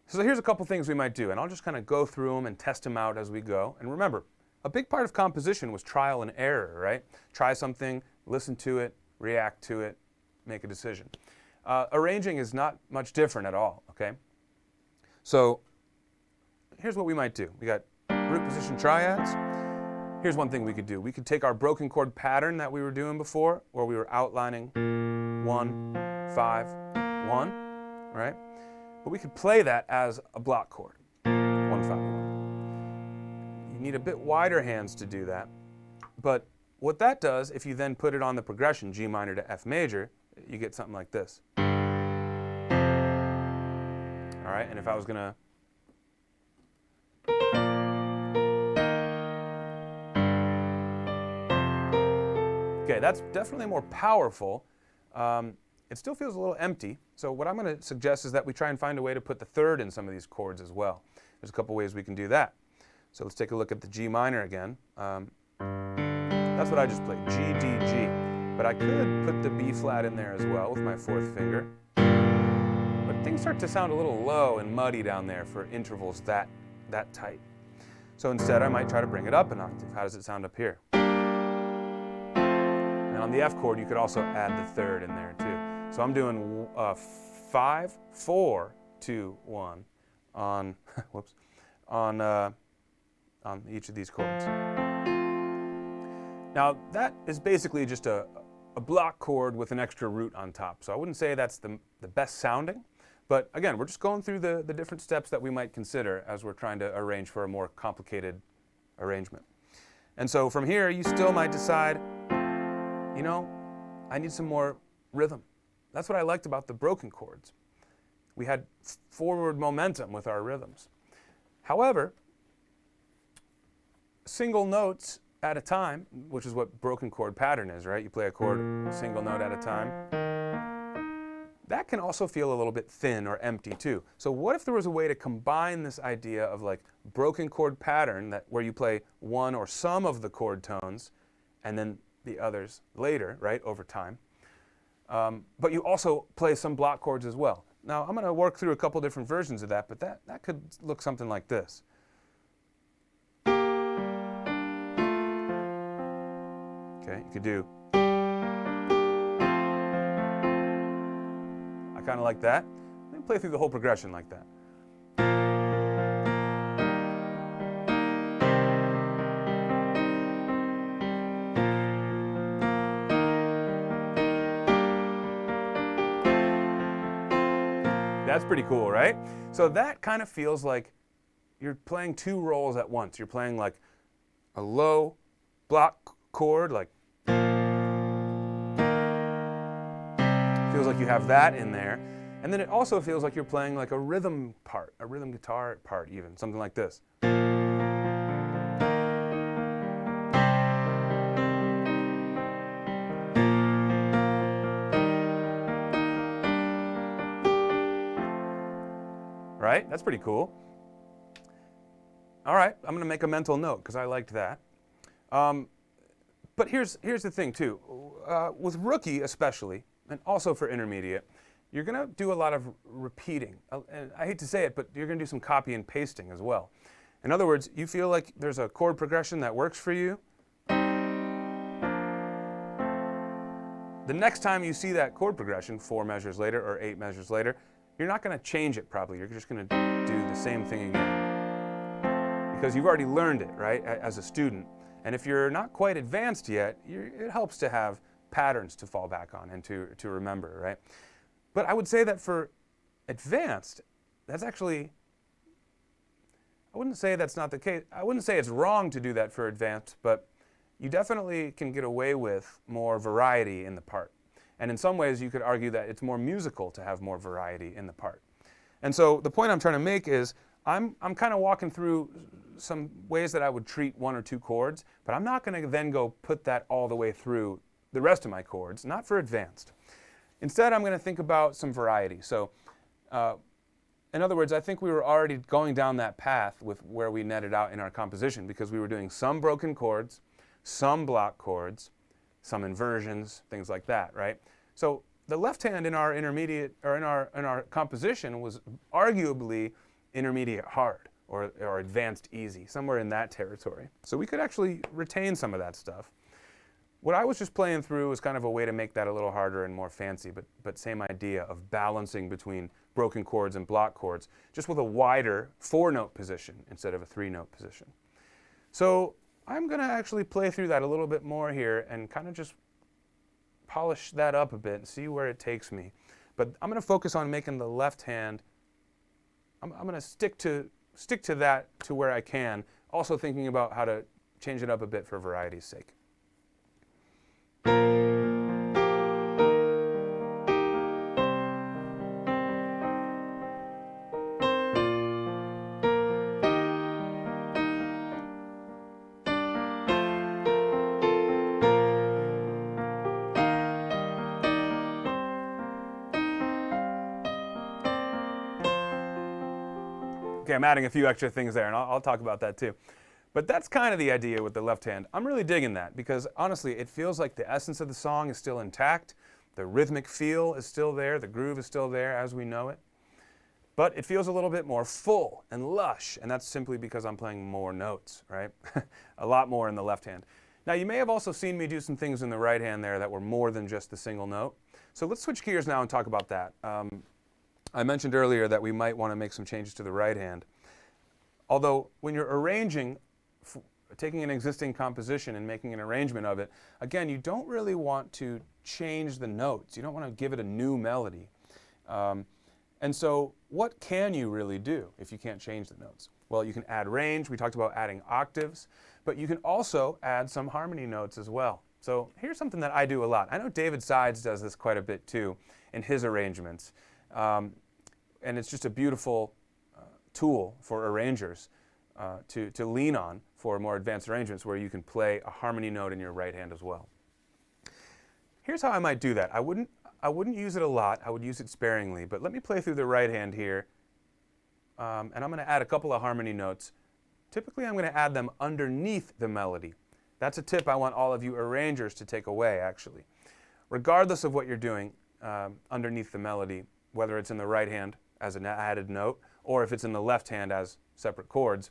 S1: So here's a couple things we might do, and I'll just kind of go through them and test them out as we go. And remember, a big part of composition was trial and error, right? Try something, listen to it, react to it, make a decision. Arranging is not much different at all, okay? So here's what we might do. We got root position triads. Here's one thing we could do. We could take our broken chord pattern that we were doing before, where we were outlining 1, 5, 1, right? But we could play that as a block chord, 1, 5, 1. You need a bit wider hands to do that. But what that does, if you then put it on the progression, G minor to F major, you get something like this. All right, and if I was going to... Okay, that's definitely more powerful. It still feels a little empty. So what I'm going to suggest is that we try and find a way to put the third in some of these chords as well. There's a couple ways we can do that. So let's take a look at the G minor again. That's what I just played, G, D, G. But I could put the B flat in there as well with my fourth finger. But things start to sound a little low and muddy down there for intervals that tight. So instead, I might try to bring it up an octave. How does it sound up here? And on the F chord, you could also add the third in there too. So I'm doing 5, 4, 2, 1 on, whoops, on each of these chords. Now that is basically just a block chord with an extra root on top. So I wouldn't say that's the best sounding, but again, we're just going through the different steps that we might consider as we're trying to arrange for a more complicated arrangement. And so from here, you still might decide, you know, I need some more rhythm. That's what I liked about the broken chords. We had forward momentum with our rhythms. However, single notes at a time, which is what broken chord pattern is, right? You play a chord single note at a time. That can also feel a little bit thin or empty too. So what if there was a way to combine this idea of like broken chord pattern where you play one or some of the chord tones and then the others later, right, over time. But you also play some block chords as well. Now I'm going to work through a couple different versions of that, but that could look something like this. Okay, you could do. I kind of like that. Let me play through the whole progression like that. That's pretty cool, right? So that kind of feels like you're playing two roles at once. You're playing like a low block chord, like feels like you have that in there. And then it also feels like you're playing like a rhythm part, a rhythm guitar part even, something like this. Right? That's pretty cool. All right, I'm going to make a mental note because I liked that. But here's the thing too. With rookie especially, and also for intermediate, you're going to do a lot of repeating. And I hate to say it, but you're going to do some copy and pasting as well. In other words, you feel like there's a chord progression that works for you. The next time you see that chord progression, 4 measures later or 8 measures later, you're not going to change it probably. You're just going to do the same thing again. Because you've already learned it, right, as a student. And if you're not quite advanced yet, it helps to have patterns to fall back on and to remember, right? But I would say that for advanced, that's actually, I wouldn't say that's not the case. I wouldn't say it's wrong to do that for advanced, but you definitely can get away with more variety in the part. And in some ways, you could argue that it's more musical to have more variety in the part. And so the point I'm trying to make is I'm kind of walking through some ways that I would treat 1 or 2 chords, but I'm not going to then go put that all the way through the rest of my chords, not for advanced. Instead, I'm going to think about some variety. So in other words, I think we were already going down that path with where we netted out in our composition because we were doing some broken chords, some block chords, some inversions, things like that, right? So the left hand in our intermediate or in our composition was arguably intermediate hard or advanced easy, somewhere in that territory. So we could actually retain some of that stuff. What I was just playing through was kind of a way to make that a little harder and more fancy, but same idea of balancing between broken chords and block chords, just with a wider 4-note position instead of a 3-note position. So I'm going to actually play through that a little bit more here and kind of just polish that up a bit and see where it takes me. But I'm going to focus on making the left hand, I'm going to stick to that to where I can, also thinking about how to change it up a bit for variety's sake. Okay, I'm adding a few extra things there, and I'll talk about that too. But that's kind of the idea with the left hand. I'm really digging that because honestly, it feels like the essence of the song is still intact. The rhythmic feel is still there. The groove is still there as we know it. But it feels a little bit more full and lush, and that's simply because I'm playing more notes, right? A lot more in the left hand. Now, you may have also seen me do some things in the right hand there that were more than just the single note. So let's switch gears now and talk about that. I mentioned earlier that we might want to make some changes to the right hand. Although when you're arranging, taking an existing composition and making an arrangement of it, again, you don't really want to change the notes. You don't want to give it a new melody. And so what can you really do if you can't change the notes? Well, you can add range. We talked about adding octaves, but you can also add some harmony notes as well. So here's something that I do a lot. I know David Sides does this quite a bit too in his arrangements. And it's just a beautiful tool for arrangers to lean on for more advanced arrangements where you can play a harmony note in your right hand as well. Here's how I might do that. I wouldn't use it a lot. I would use it sparingly, but let me play through the right hand here. And I'm going to add a couple of harmony notes. Typically, I'm going to add them underneath the melody. That's a tip I want all of you arrangers to take away, actually. Regardless of what you're doing underneath the melody, whether it's in the right hand as an added note, or if it's in the left hand as separate chords,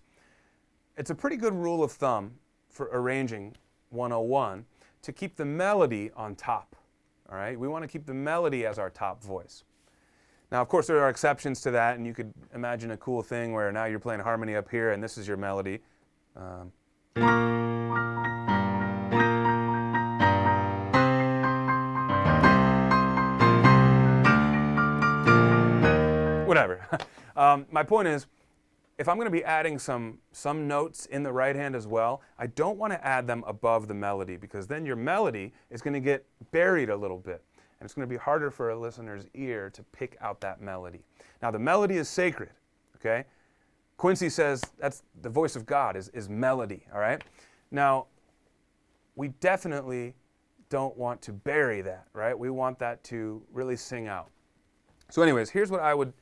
S1: it's a pretty good rule of thumb for arranging 101 to keep the melody on top. All right? We want to keep the melody as our top voice. Now, of course, there are exceptions to that, and you could imagine a cool thing where now you're playing harmony up here, and this is your melody. Whatever. My point is, if I'm going to be adding some notes in the right hand as well, I don't want to add them above the melody, because then your melody is going to get buried a little bit. And it's going to be harder for a listener's ear to pick out that melody. Now, the melody is sacred, okay? Quincy says that's the voice of God is melody, all right? Now, we definitely don't want to bury that, right? We want that to really sing out. So anyways, here's what I would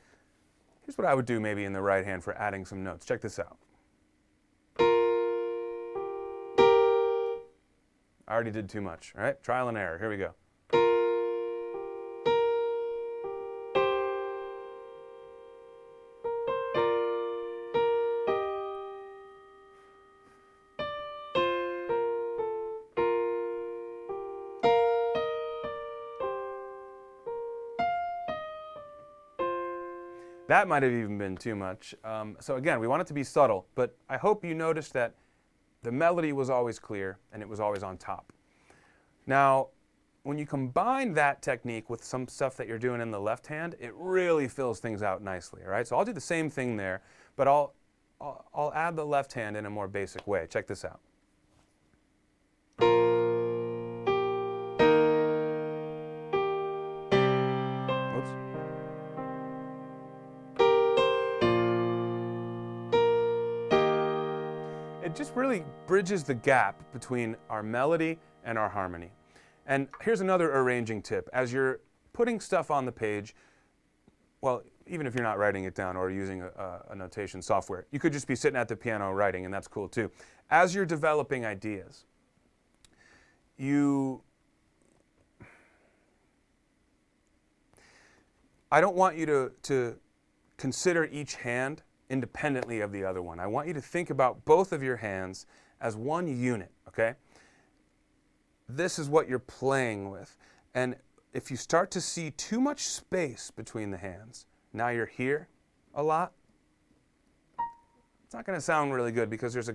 S1: do maybe in the right hand for adding some notes. Check this out. I already did too much, all right? Trial and error. Here we go. That might have even been too much. So again, we want it to be subtle, but I hope you noticed that the melody was always clear and it was always on top. Now, when you combine that technique with some stuff that you're doing in the left hand, it really fills things out nicely, all right? So I'll do the same thing there, but I'll add the left hand in a more basic way. Check this out. It just really bridges the gap between our melody and our harmony. And here's another arranging tip. As you're putting stuff on the page, well, even if you're not writing it down or using a notation software, you could just be sitting at the piano writing, and that's cool too. As you're developing ideas, I don't want you to consider each hand independently of the other one. I want you to think about both of your hands as one unit, okay? This is what you're playing with. And if you start to see too much space between the hands, now you're here a lot, it's not going to sound really good because there's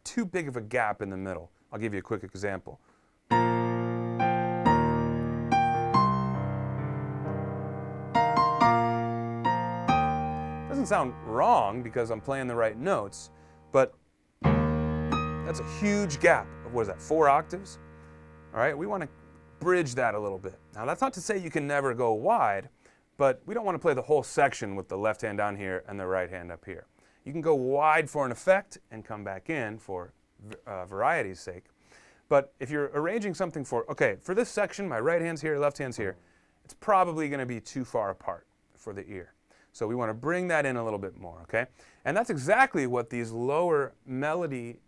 S1: too big of a gap in the middle. I'll give you a quick example. Doesn't sound wrong because I'm playing the right notes, but that's a huge gap of, what is that, 4 octaves? All right, we want to bridge that a little bit. Now, that's not to say you can never go wide, but we don't want to play the whole section with the left hand down here and the right hand up here. You can go wide for an effect and come back in for variety's sake. But if you're arranging something for this section, my right hand's here, left hand's here, it's probably going to be too far apart for the ear. So we want to bring that in a little bit more, okay? And that's exactly what these lower melody,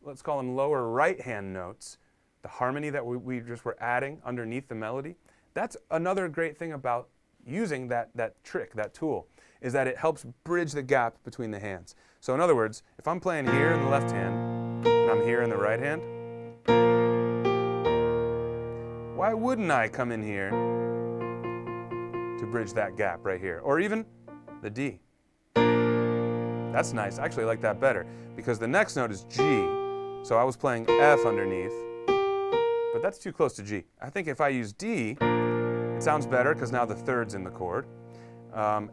S1: let's call them lower right hand notes, the harmony that we just were adding underneath the melody, that's another great thing about using that trick, that tool, is that it helps bridge the gap between the hands. So in other words, if I'm playing here in the left hand and I'm here in the right hand, why wouldn't I come in here to bridge that gap right here? Or even the D. That's nice. I actually like that better because the next note is G. So I was playing F underneath, but that's too close to G. I think if I use D, it sounds better because now the third's in the chord.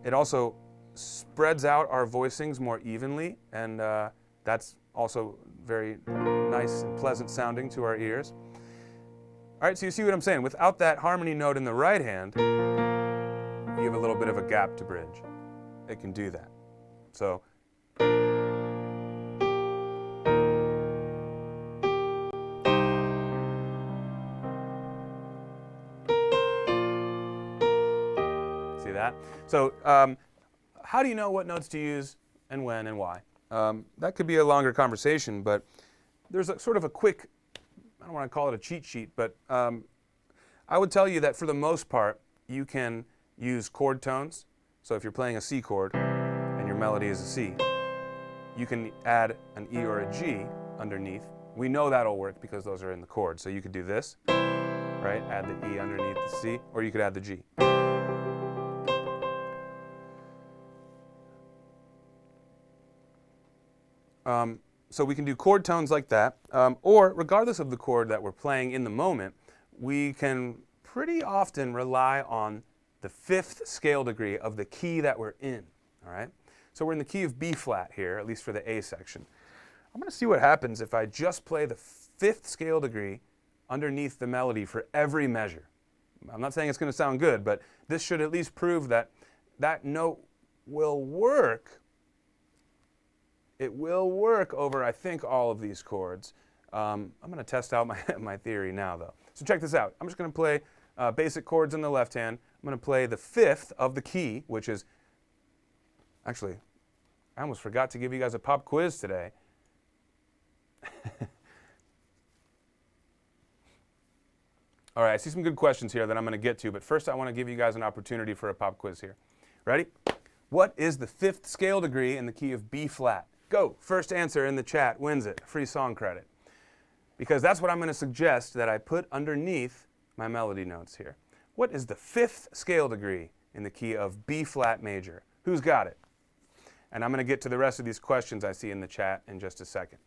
S1: It also spreads out our voicings more evenly, and that's also very nice and pleasant sounding to our ears. All right, so you see what I'm saying? Without that harmony note in the right hand, you have a little bit of a gap to bridge. It can do that. So see that? So how do you know what notes to use and when and why? That could be a longer conversation, but there's sort of a quick, I don't want to call it a cheat sheet, but I would tell you that for the most part, you can use chord tones. So if you're playing a C chord and your melody is a C, you can add an E or a G underneath. We know that'll work because those are in the chord. So you could do this, right? Add the E underneath the C, or you could add the G. So we can do chord tones like that, or regardless of the chord that we're playing in the moment, we can pretty often rely on the fifth scale degree of the key that we're in, all right? So we're in the key of B flat here, at least for the A section. I'm going to see what happens if I just play the fifth scale degree underneath the melody for every measure. I'm not saying it's going to sound good, but this should at least prove that that note will work. It will work over, I think, all of these chords. I'm going to test out my theory now, though. So check this out. I'm just going to play basic chords in the left hand. I'm going to play the fifth of the key, which is, actually, I almost forgot to give you guys a pop quiz today. All right, I see some good questions here that I'm going to get to, but first I want to give you guys an opportunity for a pop quiz here. Ready? What is the fifth scale degree in the key of B flat? Go. First answer in the chat wins it. Free song credit. Because that's what I'm going to suggest that I put underneath my melody notes here. What is the fifth scale degree in the key of B flat major? Who's got it? And I'm going to get to the rest of these questions I see in the chat in just a second.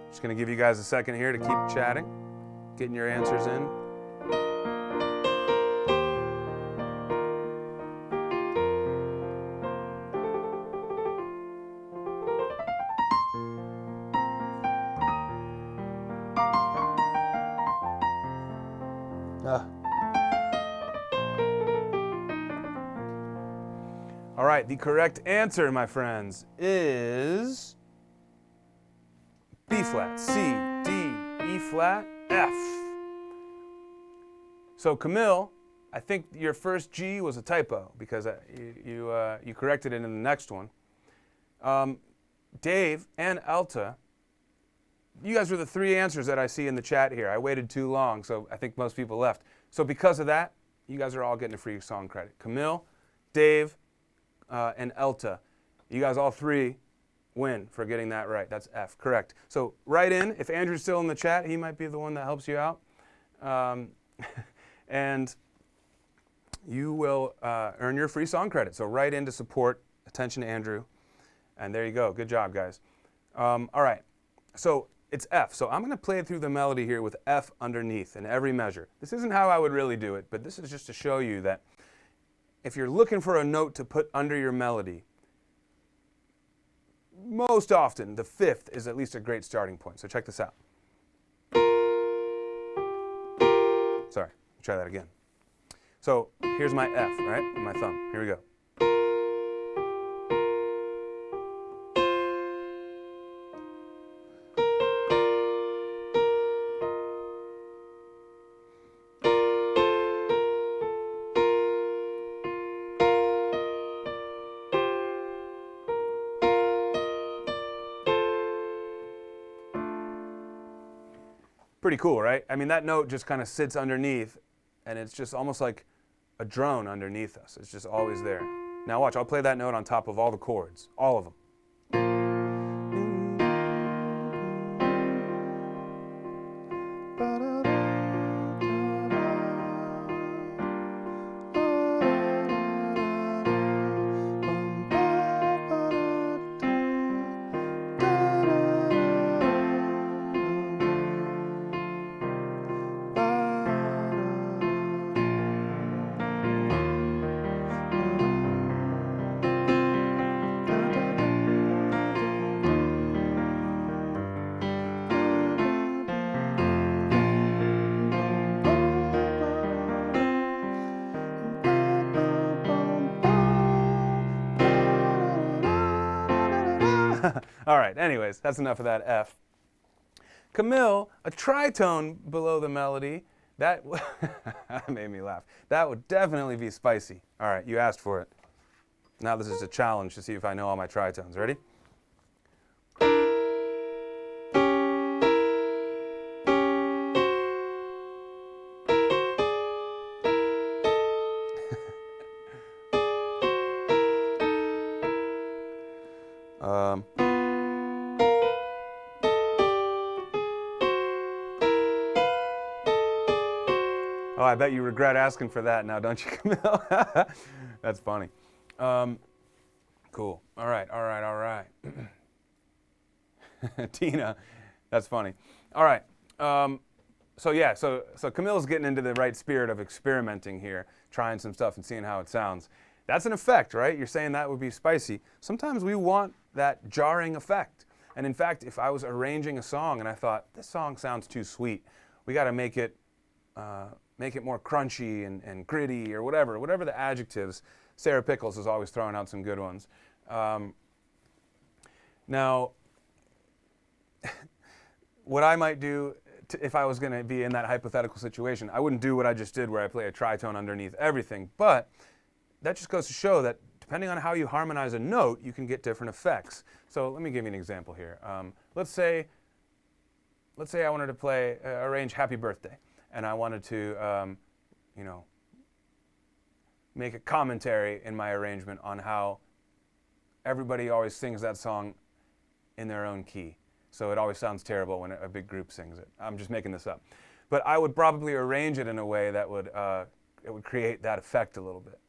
S1: Just going to give you guys a second here to keep chatting, getting your answers in. All right, the correct answer, my friends, is B flat, C, D, E flat, F. So Camille, I think your first G was a typo because you corrected it in the next one. Dave and Alta, you guys were the three answers that I see in the chat here. I waited too long, so I think most people left. So because of that, you guys are all getting a free song credit. Camille, Dave, and Elta, you guys all three win for getting that right. That's F, correct. So write in. If Andrew's still in the chat, he might be the one that helps you out. And you will earn your free song credit. So write in to support Attention Andrew. And there you go. Good job, guys. All right. So it's F. So I'm going to play through the melody here with F underneath in every measure. This isn't how I would really do it, but this is just to show you that if you're looking for a note to put under your melody, most often the fifth is at least a great starting point. So check this out. Sorry, try that again. So here's my F, right, and my thumb. Here we go. Pretty cool, right? I mean, that note just kind of sits underneath, and it's just almost like a drone underneath us. It's just always there. Now watch, I'll play that note on top of all the chords, all of them. All right, anyways, that's enough of that F. Camille, a tritone below the melody, that made me laugh. That would definitely be spicy. All right, you asked for it. Now this is a challenge to see if I know all my tritones. Ready? Oh, I bet you regret asking for that now, don't you, Camille? That's funny. Cool. All right. Tina, that's funny. All right. So Camille's getting into the right spirit of experimenting here, trying some stuff and seeing how it sounds. That's an effect, right? You're saying that would be spicy. Sometimes we want that jarring effect. And in fact, if I was arranging a song and I thought, this song sounds too sweet, we got to make it more crunchy and gritty or whatever the adjectives. Sarah Pickles is always throwing out some good ones. Now, what I might do if I was going to be in that hypothetical situation, I wouldn't do what I just did where I play a tritone underneath everything, but that just goes to show that depending on how you harmonize a note, you can get different effects. So let me give you an example here. Let's say I wanted to arrange Happy Birthday, and I wanted to, make a commentary in my arrangement on how everybody always sings that song in their own key. So it always sounds terrible when a big group sings it. I'm just making this up. But I would probably arrange it in a way that would create that effect a little bit.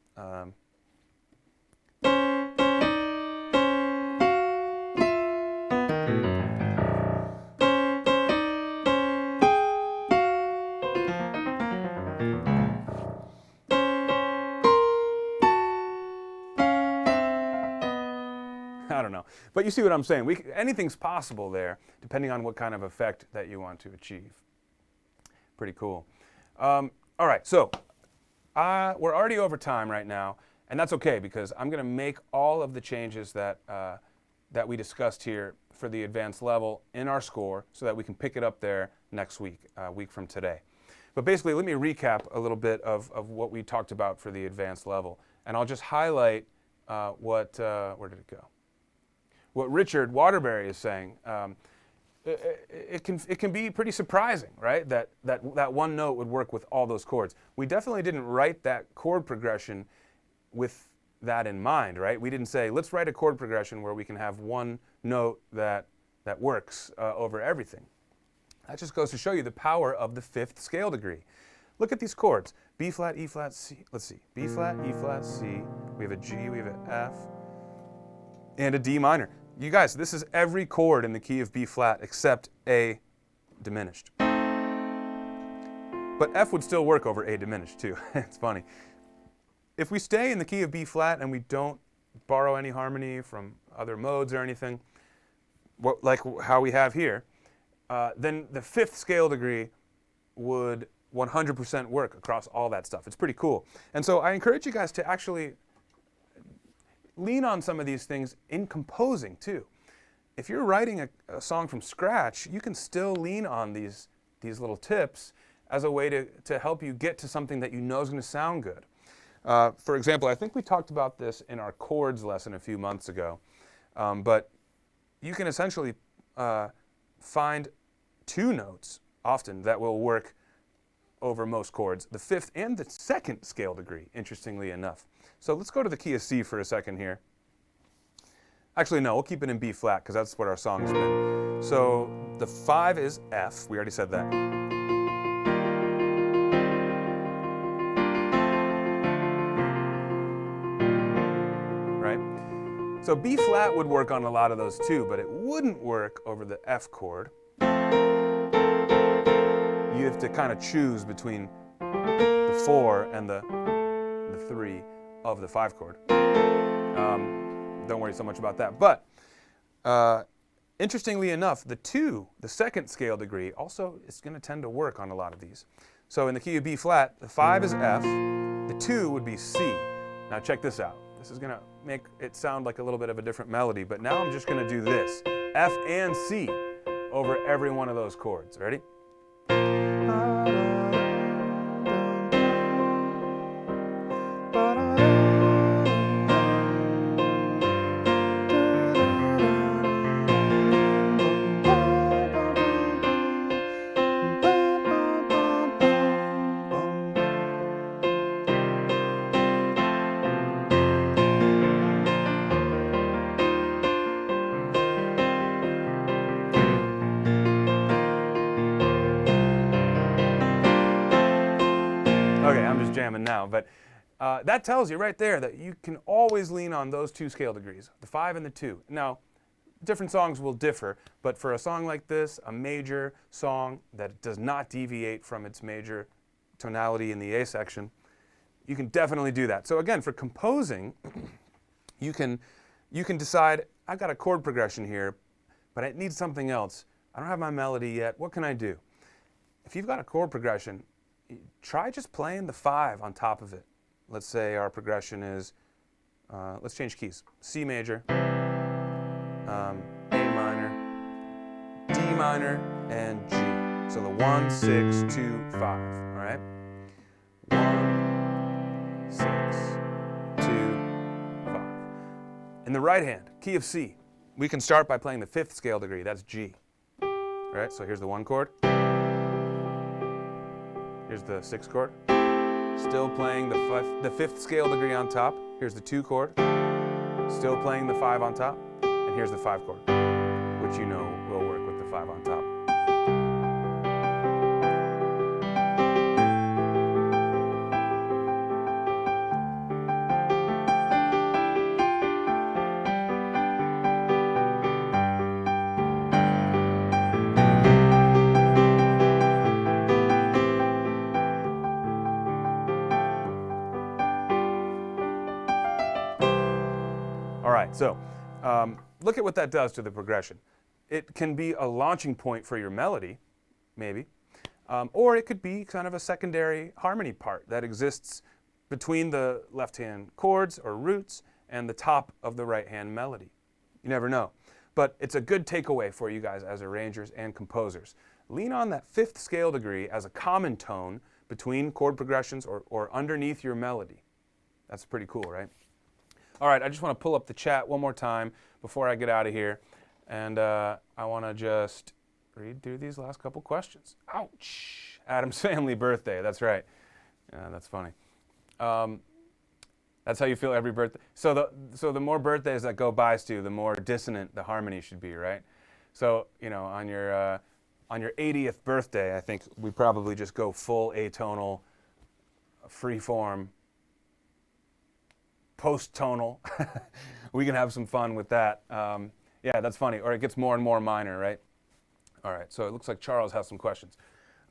S1: I don't know. But you see what I'm saying. Anything's possible there, depending on what kind of effect that you want to achieve. Pretty cool. All right, so we're already over time right now, and that's okay because I'm going to make all of the changes that we discussed here for the advanced level in our score so that we can pick it up there next week, a week from today. But basically, let me recap a little bit of what we talked about for the advanced level, and I'll just highlight where did it go? What Richard Waterbury is saying. It can be pretty surprising, right? That one note would work with all those chords. We definitely didn't write that chord progression with that in mind, right? We didn't say, let's write a chord progression where we can have one note that works over everything. That just goes to show you the power of the fifth scale degree. Look at these chords. B flat, E flat, C. Let's see. B flat, E flat, C. We have a G, we have an F, and a D minor. You guys, this is every chord in the key of B flat except A diminished. But F would still work over A diminished too. It's funny. If we stay in the key of B flat and we don't borrow any harmony from other modes or anything, like how we have here, then the fifth scale degree would 100% work across all that stuff. It's pretty cool. And so I encourage you guys to actually lean on some of these things in composing too. If you're writing a song from scratch, you can still lean on these little tips as a way to help you get to something that you know is going to sound good. For example, I think we talked about this in our chords lesson a few months ago, but you can essentially find two notes often that will work over most chords, the 5th and the 2nd scale degree, interestingly enough. So let's go to the key of C for a second here. Actually, no, we'll keep it in B flat because that's what our song's been. So the 5 is F. We already said that. Right? So B flat would work on a lot of those too, but it wouldn't work over the F chord. You have to kind of choose between the 4 and the 3 of the 5 chord. Don't worry so much about that. But interestingly enough, the 2, the 2nd scale degree, also is going to tend to work on a lot of these. So in the key of B flat, the 5 is F, the 2 would be C. Now check this out. This is going to make it sound like a little bit of a different melody, but now I'm just going to do this. F and C over every one of those chords. Ready? Okay, I'm just jamming now, but that tells you right there that you can always lean on those 2 scale degrees, the 5 and the 2. Now, different songs will differ, but for a song like this, a major song that does not deviate from its major tonality in the A section, you can definitely do that. So again, for composing, you can decide, I've got a chord progression here, but I need something else. I don't have my melody yet. What can I do? If you've got a chord progression, try just playing the 5 on top of it. Let's say our progression is, let's change keys. C major, A minor, D minor, and G. So the 1, 6, 2, 5, all right? 1, 6, 2, 5. In the right hand, key of C, we can start by playing the 5th scale degree, that's G. All right, so here's the 1 chord. Here's the 6th chord. Still playing the 5th scale degree on top. Here's the 2 chord. Still playing the 5 on top. And here's the 5 chord, which you know will work with the 5 on top. All right, so look at what that does to the progression. It can be a launching point for your melody, maybe, or it could be kind of a secondary harmony part that exists between the left-hand chords or roots and the top of the right-hand melody. You never know. But it's a good takeaway for you guys as arrangers and composers. Lean on that 5th scale degree as a common tone between chord progressions or underneath your melody. That's pretty cool, right? All right, I just want to pull up the chat one more time before I get out of here. And I want to just read through these last couple questions. Ouch! Adam's family birthday, that's right. That's funny. That's how you feel every birthday. So the more birthdays that go by, Stu, the more dissonant the harmony should be, right? So, you know, on your 80th birthday, I think we probably just go full atonal, freeform, post-tonal. We can have some fun with that. Yeah, that's funny. Or it gets more and more minor, right? All right, so it looks like Charles has some questions.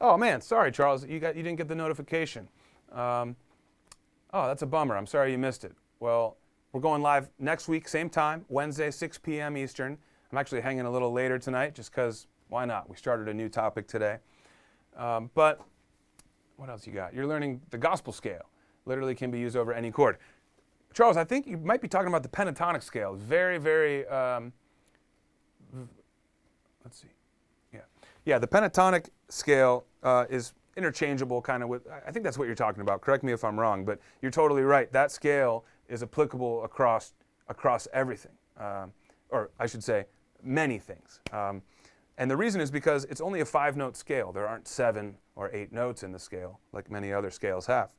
S1: Oh man, sorry Charles, you didn't get the notification. Oh, that's a bummer. I'm sorry you missed it. Well, we're going live next week, same time, Wednesday, 6 p.m. Eastern. I'm actually hanging a little later tonight just because, why not? We started a new topic today. But what else you got? You're learning the gospel scale. Literally can be used over any chord. Charles, I think you might be talking about the pentatonic scale. Very, very, let's see. Yeah, the pentatonic scale is interchangeable kind of with, I think that's what you're talking about. Correct me if I'm wrong, but you're totally right. That scale is applicable across everything, or I should say many things. And the reason is because it's only a 5-note scale. There aren't 7 or 8 notes in the scale like many other scales have.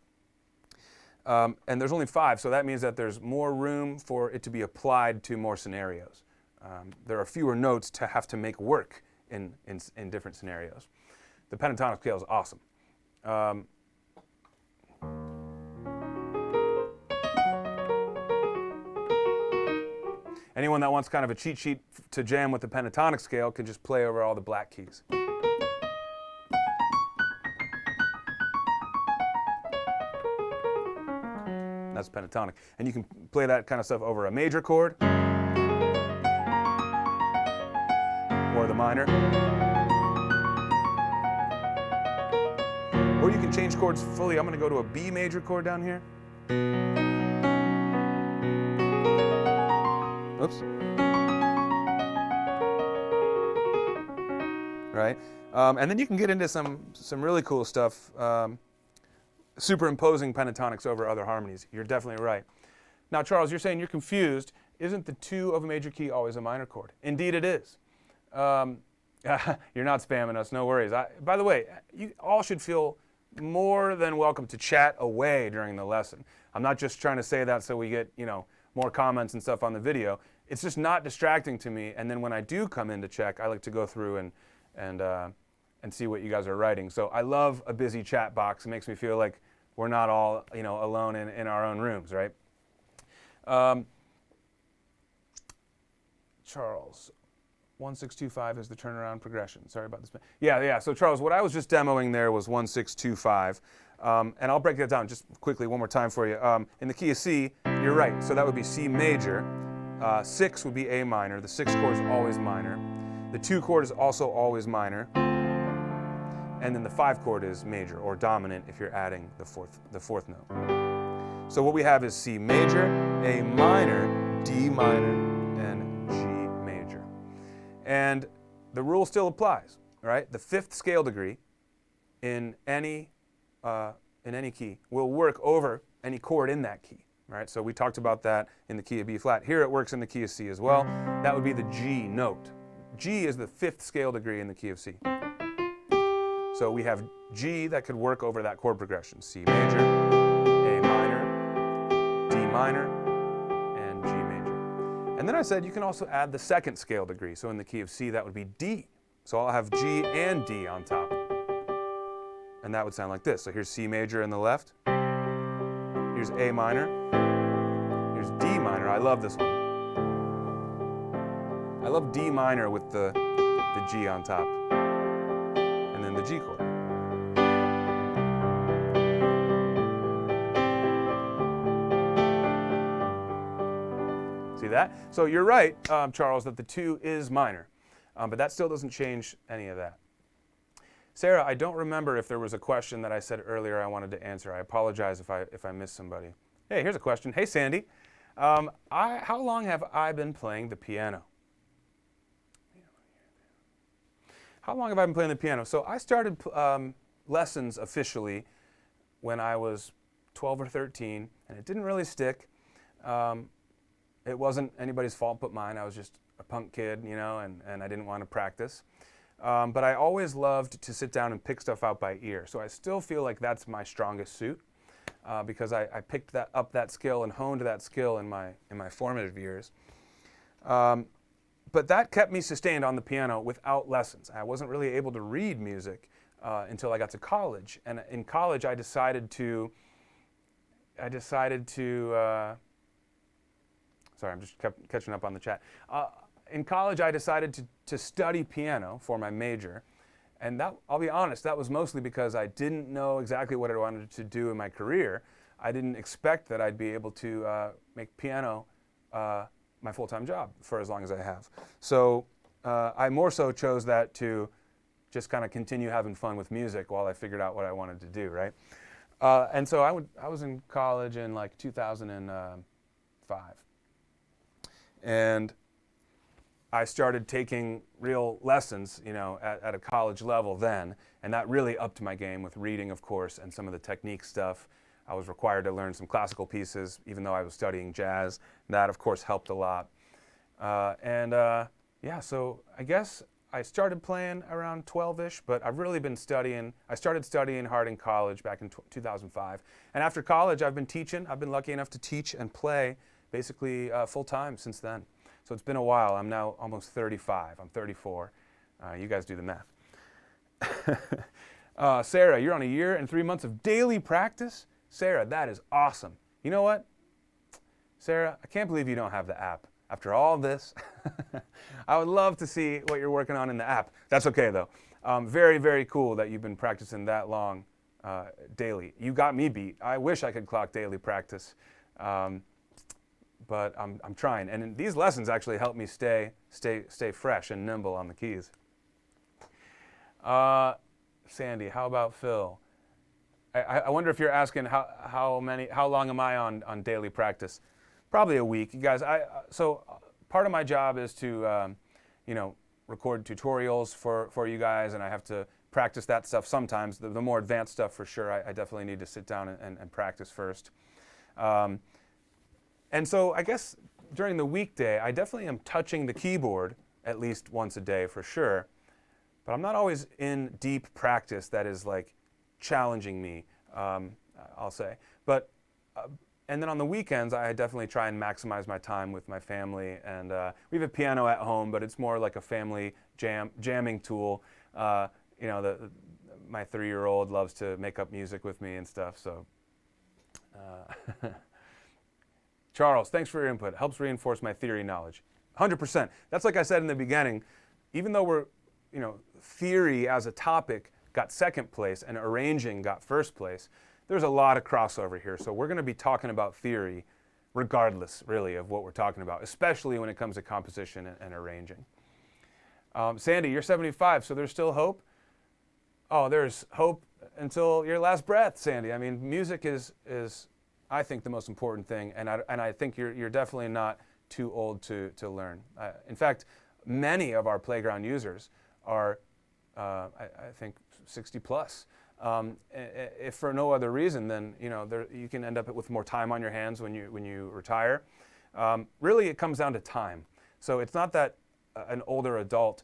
S1: And there's only 5, so that means that there's more room for it to be applied to more scenarios. There are fewer notes to have to make work in different scenarios. The pentatonic scale is awesome. Anyone that wants kind of a cheat sheet to jam with the pentatonic scale can just play over all the black keys. That's pentatonic. And you can play that kind of stuff over a major chord or the minor. Or you can change chords fully. I'm going to go to a B major chord down here. Oops. Right? And then you can get into some really cool stuff, superimposing pentatonics over other harmonies. You're definitely right. Now, Charles, you're saying you're confused. Isn't the 2 of a major key always a minor chord? Indeed it is. You're not spamming us, no worries. By the way, you all should feel more than welcome to chat away during the lesson. I'm not just trying to say that so we get, more comments and stuff on the video. It's just not distracting to me. And then when I do come in to check, I like to go through and see what you guys are writing. So I love a busy chat box. It makes me feel like we're not all, alone in our own rooms, right? Charles, 1625 is the turnaround progression. Sorry about this. Yeah. So Charles, what I was just demoing there was 1625. And I'll break that down just quickly one more time for you. In the key of C, you're right. So that would be C major. 6 would be A minor. The 6th chord is always minor. The 2 chord is also always minor. And then the 5 chord is major or dominant if you're adding the fourth note. So what we have is C major, A minor, D minor, and G major. And the rule still applies, right? The 5th scale degree in any key will work over any chord in that key, right? So we talked about that in the key of B flat. Here it works in the key of C as well. That would be the G note. G is the 5th scale degree in the key of C. So we have G that could work over that chord progression. C major, A minor, D minor, and G major. And then I said you can also add the 2nd scale degree. So in the key of C, that would be D. So I'll have G and D on top. And that would sound like this. So here's C major in the left. Here's A minor. Here's D minor. I love this one. I love D minor with the G on top. And then the G chord. See that? So you're right, Charles, that the 2 is minor. But that still doesn't change any of that. Sarah, I don't remember if there was a question that I said earlier I wanted to answer. I apologize if I missed somebody. Hey, here's a question. Hey, Sandy. How long have I been playing the piano? How long have I been playing the piano? So I started lessons officially when I was 12 or 13, and it didn't really stick. It wasn't anybody's fault but mine. I was just a punk kid, and I didn't want to practice. But I always loved to sit down and pick stuff out by ear. So I still feel like that's my strongest suit because I picked up that skill and honed that skill in my formative years. But that kept me sustained on the piano without lessons. I wasn't really able to read music until I got to college. And in college, I decided to. Sorry, I'm just catching up on the chat. In college, I decided to study piano for my major. And that, I'll be honest, that was mostly because I didn't know exactly what I wanted to do in my career. I didn't expect that I'd be able to make piano my full-time job for as long as I have. So I more so chose that to just kind of continue having fun with music while I figured out what I wanted to do, right? And so I was in college in like 2005. And I started taking real lessons, at a college level then, and that really upped my game with reading, of course, and some of the technique stuff. I was required to learn some classical pieces, even though I was studying jazz. That, of course, helped a lot. So I guess I started playing around 12-ish, but I've really been studying. I started studying hard in college back in 2005. And after college, I've been teaching. I've been lucky enough to teach and play basically full time since then. So it's been a while. I'm now almost 35. I'm 34. You guys do the math. Sarah, you're on a year and 3 months of daily practice? Sarah, that is awesome. You know what? Sarah, I can't believe you don't have the app. After all this, I would love to see what you're working on in the app. That's okay, though. Very, very cool that you've been practicing that long daily. You got me beat. I wish I could clock daily practice, but I'm trying. And these lessons actually help me stay fresh and nimble on the keys. Sandy, how about Phil? I wonder if you're asking how long am I on daily practice? Probably a week. You guys, so part of my job is to, record tutorials for you guys, and I have to practice that stuff sometimes. The more advanced stuff, for sure, I definitely need to sit down and practice first. And so I guess during the weekday, I definitely am touching the keyboard at least once a day for sure, but I'm not always in deep practice that is like challenging me, I'll say. But and then on the weekends, I definitely try and maximize my time with my family. And we have a piano at home, but it's more like a family jamming tool. My 3-year-old loves to make up music with me and stuff. So, Charles, thanks for your input. Helps reinforce my theory knowledge. 100%. That's like I said in the beginning. Even though theory as a topic got second place and arranging got first place, there's a lot of crossover here. So we're going to be talking about theory regardless, really, of what we're talking about, especially when it comes to composition and arranging. Sandy, you're 75, so there's still hope? Oh, there's hope until your last breath, Sandy. I mean, music is I think, the most important thing, and I think you're definitely not too old to learn. In fact, many of our playground users are, I think, 60 plus. If for no other reason, then you can end up with more time on your hands when you retire. Really, it comes down to time. So it's not that an older adult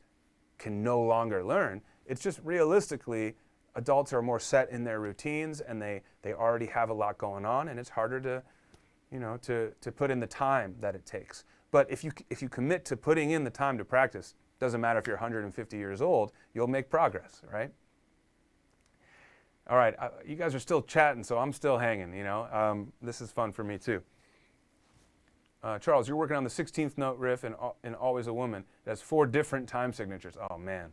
S1: can no longer learn. It's just realistically, adults are more set in their routines, and they already have a lot going on, and it's harder to put in the time that it takes. But if you commit to putting in the time to practice, doesn't matter if you're 150 years old, you'll make progress, right? All right, you guys are still chatting, so I'm still hanging, This is fun for me, too. Charles, you're working on the 16th note riff in Always a Woman. It has 4 different time signatures. Oh, man.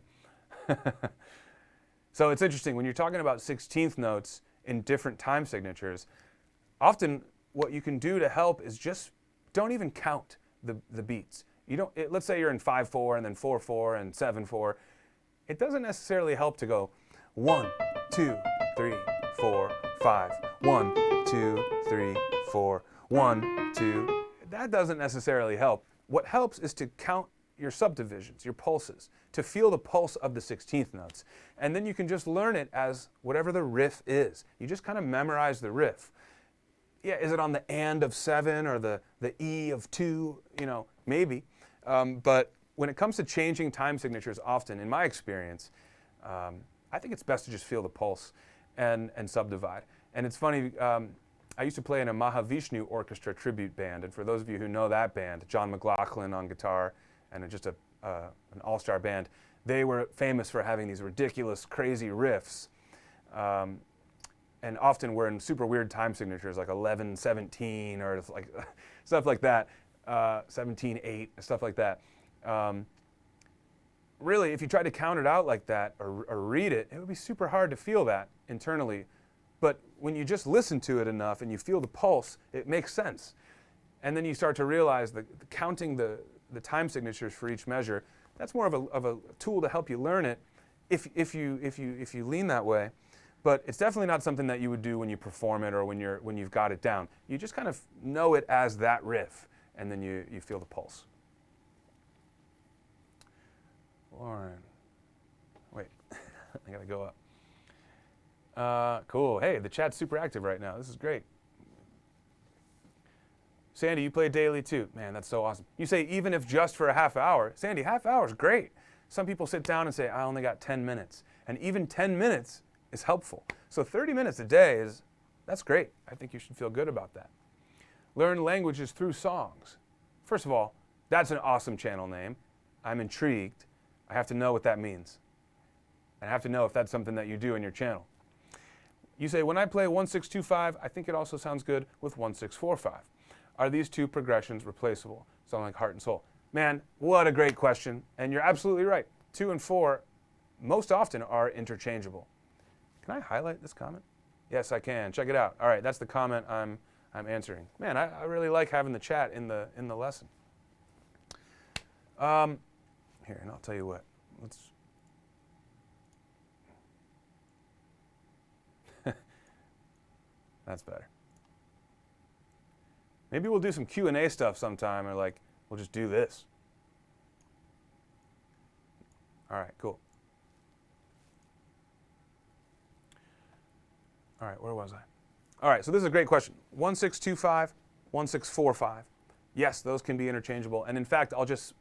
S1: So it's interesting. When you're talking about 16th notes in different time signatures, often what you can do to help is just don't even count the beats. Let's say you're in 5/4 and then 4/4 and 7/4. It doesn't necessarily help to go 1, 2, 3, 4, 5. 1, 2, 3, 4. 1, 2. That doesn't necessarily help. What helps is to count your subdivisions, your pulses, to feel the pulse of the 16th notes. And then you can just learn it as whatever the riff is. You just kind of memorize the riff. Yeah, is it on the and of 7 or the E of 2? Maybe. But when it comes to changing time signatures, often, in my experience, I think it's best to just feel the pulse and subdivide. And it's funny, I used to play in a Mahavishnu Orchestra tribute band, and for those of you who know that band, John McLaughlin on guitar, and just an all-star band, they were famous for having these ridiculous, crazy riffs, and often were in super weird time signatures, like 11/17 or like stuff like that, 17/8, stuff like that. Really, if you try to count it out like that or read it, it would be super hard to feel that internally. But when you just listen to it enough and you feel the pulse, it makes sense. And then you start to realize that counting the time signatures for each measure, that's more of a tool to help you learn it if you lean that way. But it's definitely not something that you would do when you perform it or when you've got it down. You just kind of know it as that riff, and then you feel the pulse. Lauren, wait, I gotta go up. Cool. Hey, the chat's super active right now. This is great. Sandy, you play daily too. Man, that's so awesome. You say even if just for a half hour. Sandy, half hour is great. Some people sit down and say, I only got 10 minutes. And even 10 minutes is helpful. So 30 minutes a day that's great. I think you should feel good about that. Learn languages through songs. First of all, that's an awesome channel name. I'm intrigued. I have to know what that means. I have to know if that's something that you do in your channel. You say, when I play 1625, I think it also sounds good with 1645. Are these two progressions replaceable? Sound like heart and soul. Man, what a great question. And you're absolutely right. 2 and 4 most often are interchangeable. Can I highlight this comment? Yes, I can. Check it out. All right, that's the comment I'm answering. Man, I really like having the chat in the lesson. Here, and I'll tell you what. That's better. Maybe we'll do some Q&A stuff sometime, or like we'll just do this. All right, cool. All right, where was I? All right, so this is a great question. 1625, 1645. Yes, those can be interchangeable. And in fact, I'll just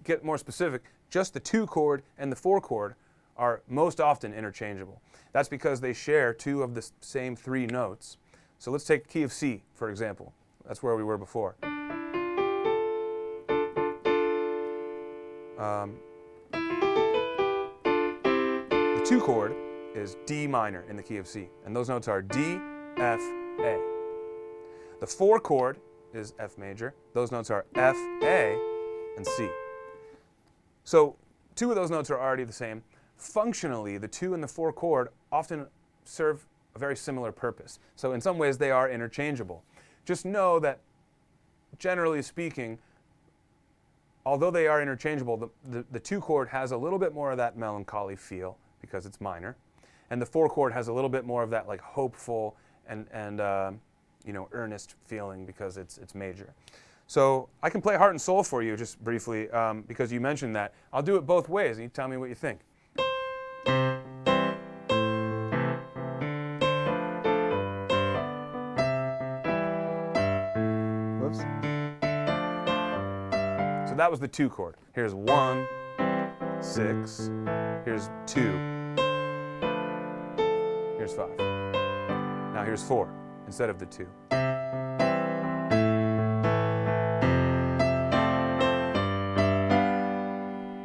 S1: get more specific. Just the 2 chord and the 4 chord are most often interchangeable. That's because they share 2 of the same 3 notes. So let's take key of C, for example. That's where we were before. The 2 chord is D minor in the key of C, and those notes are D, F, A. The 4 chord is F major. Those notes are F, A, and C. So 2 of those notes are already the same. Functionally, the 2 and the 4 chord often serve a very similar purpose. So in some ways, they are interchangeable. Just know that, generally speaking, although they are interchangeable, the 2 chord has a little bit more of that melancholy feel because it's minor, and the 4 chord has a little bit more of that like hopeful and earnest feeling because it's major. So I can play Heart and Soul for you just briefly because you mentioned that. I'll do it both ways, and you tell me what you think. Whoops. So that was the 2 chord. Here's 1, 6. Here's 2. Here's 5. Now here's 4 instead of the 2.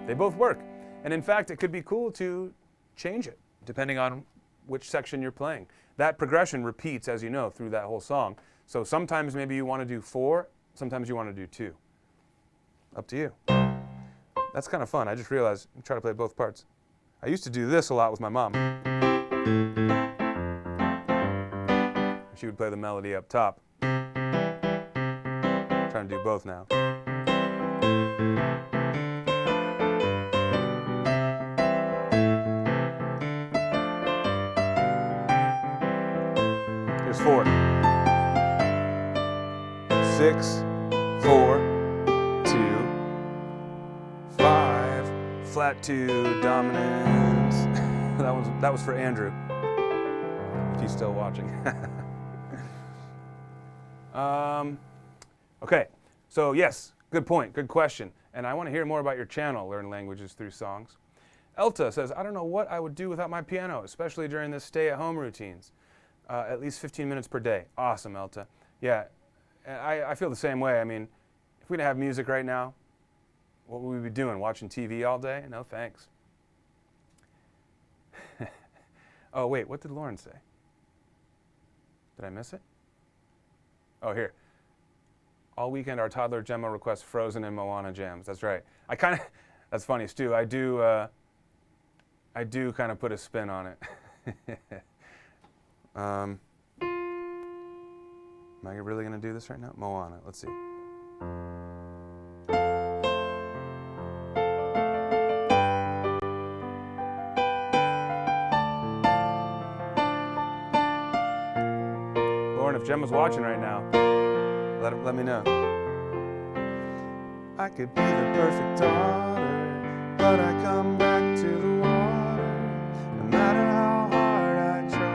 S1: They both work. And in fact, it could be cool to change it depending on which section you're playing. That progression repeats, as you know, through that whole song. So sometimes maybe you want to do 4, sometimes you want to do 2. Up to you. That's kind of fun. I just realized I try to play both parts. I used to do this a lot with my mom. She would play the melody up top. I'm trying to do both now. Here's 4. 6, 4, 2, 5, flat 2, dominant. That was for Andrew, if he's still watching. Okay, so yes, good point, good question. And I want to hear more about your channel, Learn Languages Through Songs. Elta says, I don't know what I would do without my piano, especially during this stay-at-home routines. At least 15 minutes per day. Awesome, Elta. Yeah, I feel the same way. I mean, if we didn't have music right now, what would we be doing? Watching TV all day? No, thanks. Oh, wait, what did Lauren say? Did I miss it? Oh, here. All weekend, our toddler Gemma requests Frozen and Moana jams. That's right. That's funny, Stu. I do kind of put a spin on it. Am I really going to do this right now? Moana, let's see. Lauren, if Gemma's watching right now, let me know. I could be the perfect daughter, but I come back to the water, no matter how hard I try.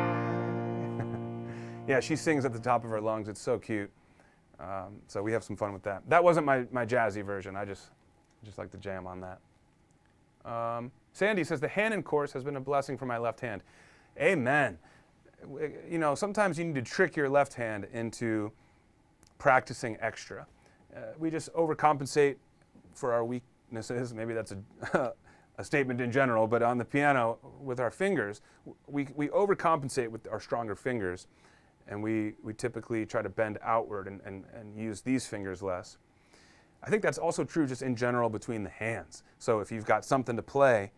S1: Yeah, she sings at the top of her lungs. It's so cute. So we have some fun with that. That wasn't my jazzy version. I just Just like to jam on that. Sandy says, the Hanon course has been a blessing for my left hand. Amen. You know, sometimes you need to trick your left hand into practicing extra. We just overcompensate for our weaknesses. Maybe that's a statement in general, but on the piano with our fingers, we overcompensate with our stronger fingers, and we typically try to bend outward and use these fingers less. I think that's also true just in general between the hands. So if you've got something to play,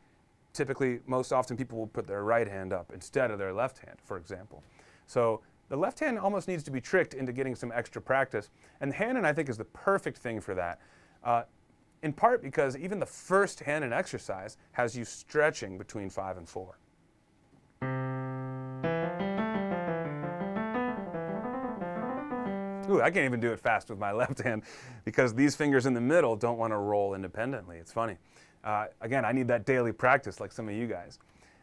S1: typically, most often people will put their right hand up instead of their left hand, for example. So the left hand almost needs to be tricked into getting some extra practice. And the Hanon, I think, is the perfect thing for that. In part because even the first Hanon exercise has you stretching between 5 and 4. Ooh, I can't even do it fast with my left hand because these fingers in the middle don't want to roll independently. It's funny. Again, I need that daily practice like some of you guys.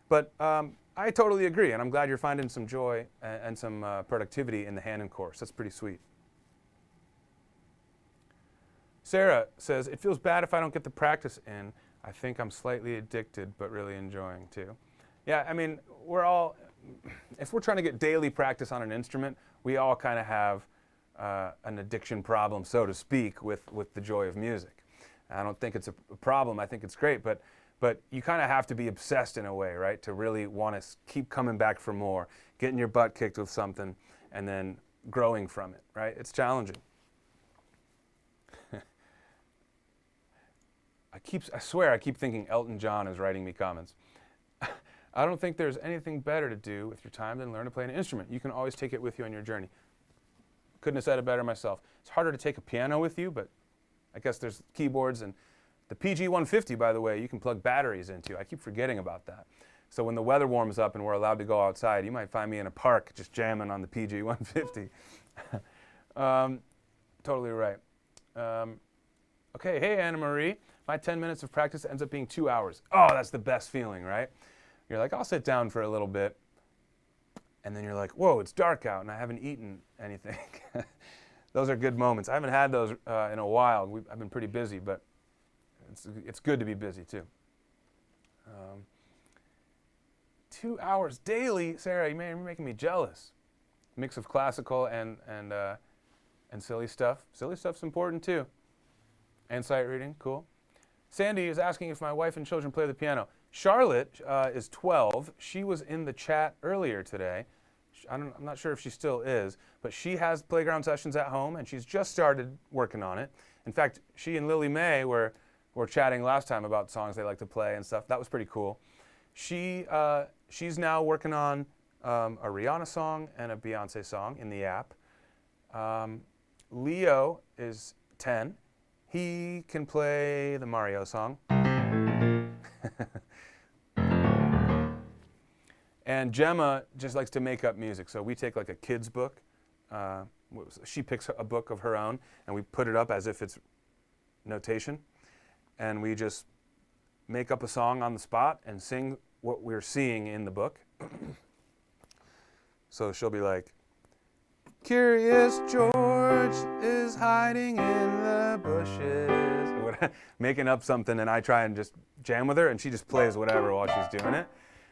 S1: But I totally agree, and I'm glad you're finding some joy and some productivity in the Hanon course. That's pretty sweet. Sarah says, it feels bad if I don't get the practice in. I think I'm slightly addicted, but really enjoying too. Yeah, I mean, if we're trying to get daily practice on an instrument, we all kind of have an addiction problem, so to speak, with the joy of music. I don't think it's a problem. I think it's great, but you kind of have to be obsessed in a way, right? To really want to keep coming back for more, getting your butt kicked with something, and then growing from it, right? It's challenging. I swear I keep thinking Elton John is writing me comments. I don't think there's anything better to do with your time than learn to play an instrument. You can always take it with you on your journey. Couldn't have said it better myself. It's harder to take a piano with you, but I guess there's keyboards, and the PG-150, by the way, you can plug batteries into. I keep forgetting about that. So when the weather warms up and we're allowed to go outside, you might find me in a park just jamming on the PG-150. Totally right. Okay, hey, Anna Marie. My 10 minutes of practice ends up being 2 hours. Oh, that's the best feeling, right? You're like, I'll sit down for a little bit. And then you're like, whoa, it's dark out and I haven't eaten anything. Those are good moments. I haven't had those in a while. I've been pretty busy, but it's good to be busy too. 2 hours daily, Sarah, you're making me jealous. Mix of classical and silly stuff. Silly stuff's important too. And sight reading, cool. Sandy is asking if my wife and children play the piano. Charlotte is 12. She was in the chat earlier today. I'm not sure if she still is, but she has playground sessions at home, and she's just started working on it. In fact, she and Lily Mae were chatting last time about songs they like to play and stuff. That was pretty cool. She's now working on a Rihanna song and a Beyonce song in the app. Leo is 10. He can play the Mario song. And Gemma just likes to make up music. So we take like a kid's book. She picks a book of her own, and we put it up as if it's notation. And we just make up a song on the spot and sing what we're seeing in the book. So she'll be like, Curious George is hiding in the bushes. Making up something, and I try and just jam with her, and she just plays whatever while she's doing it.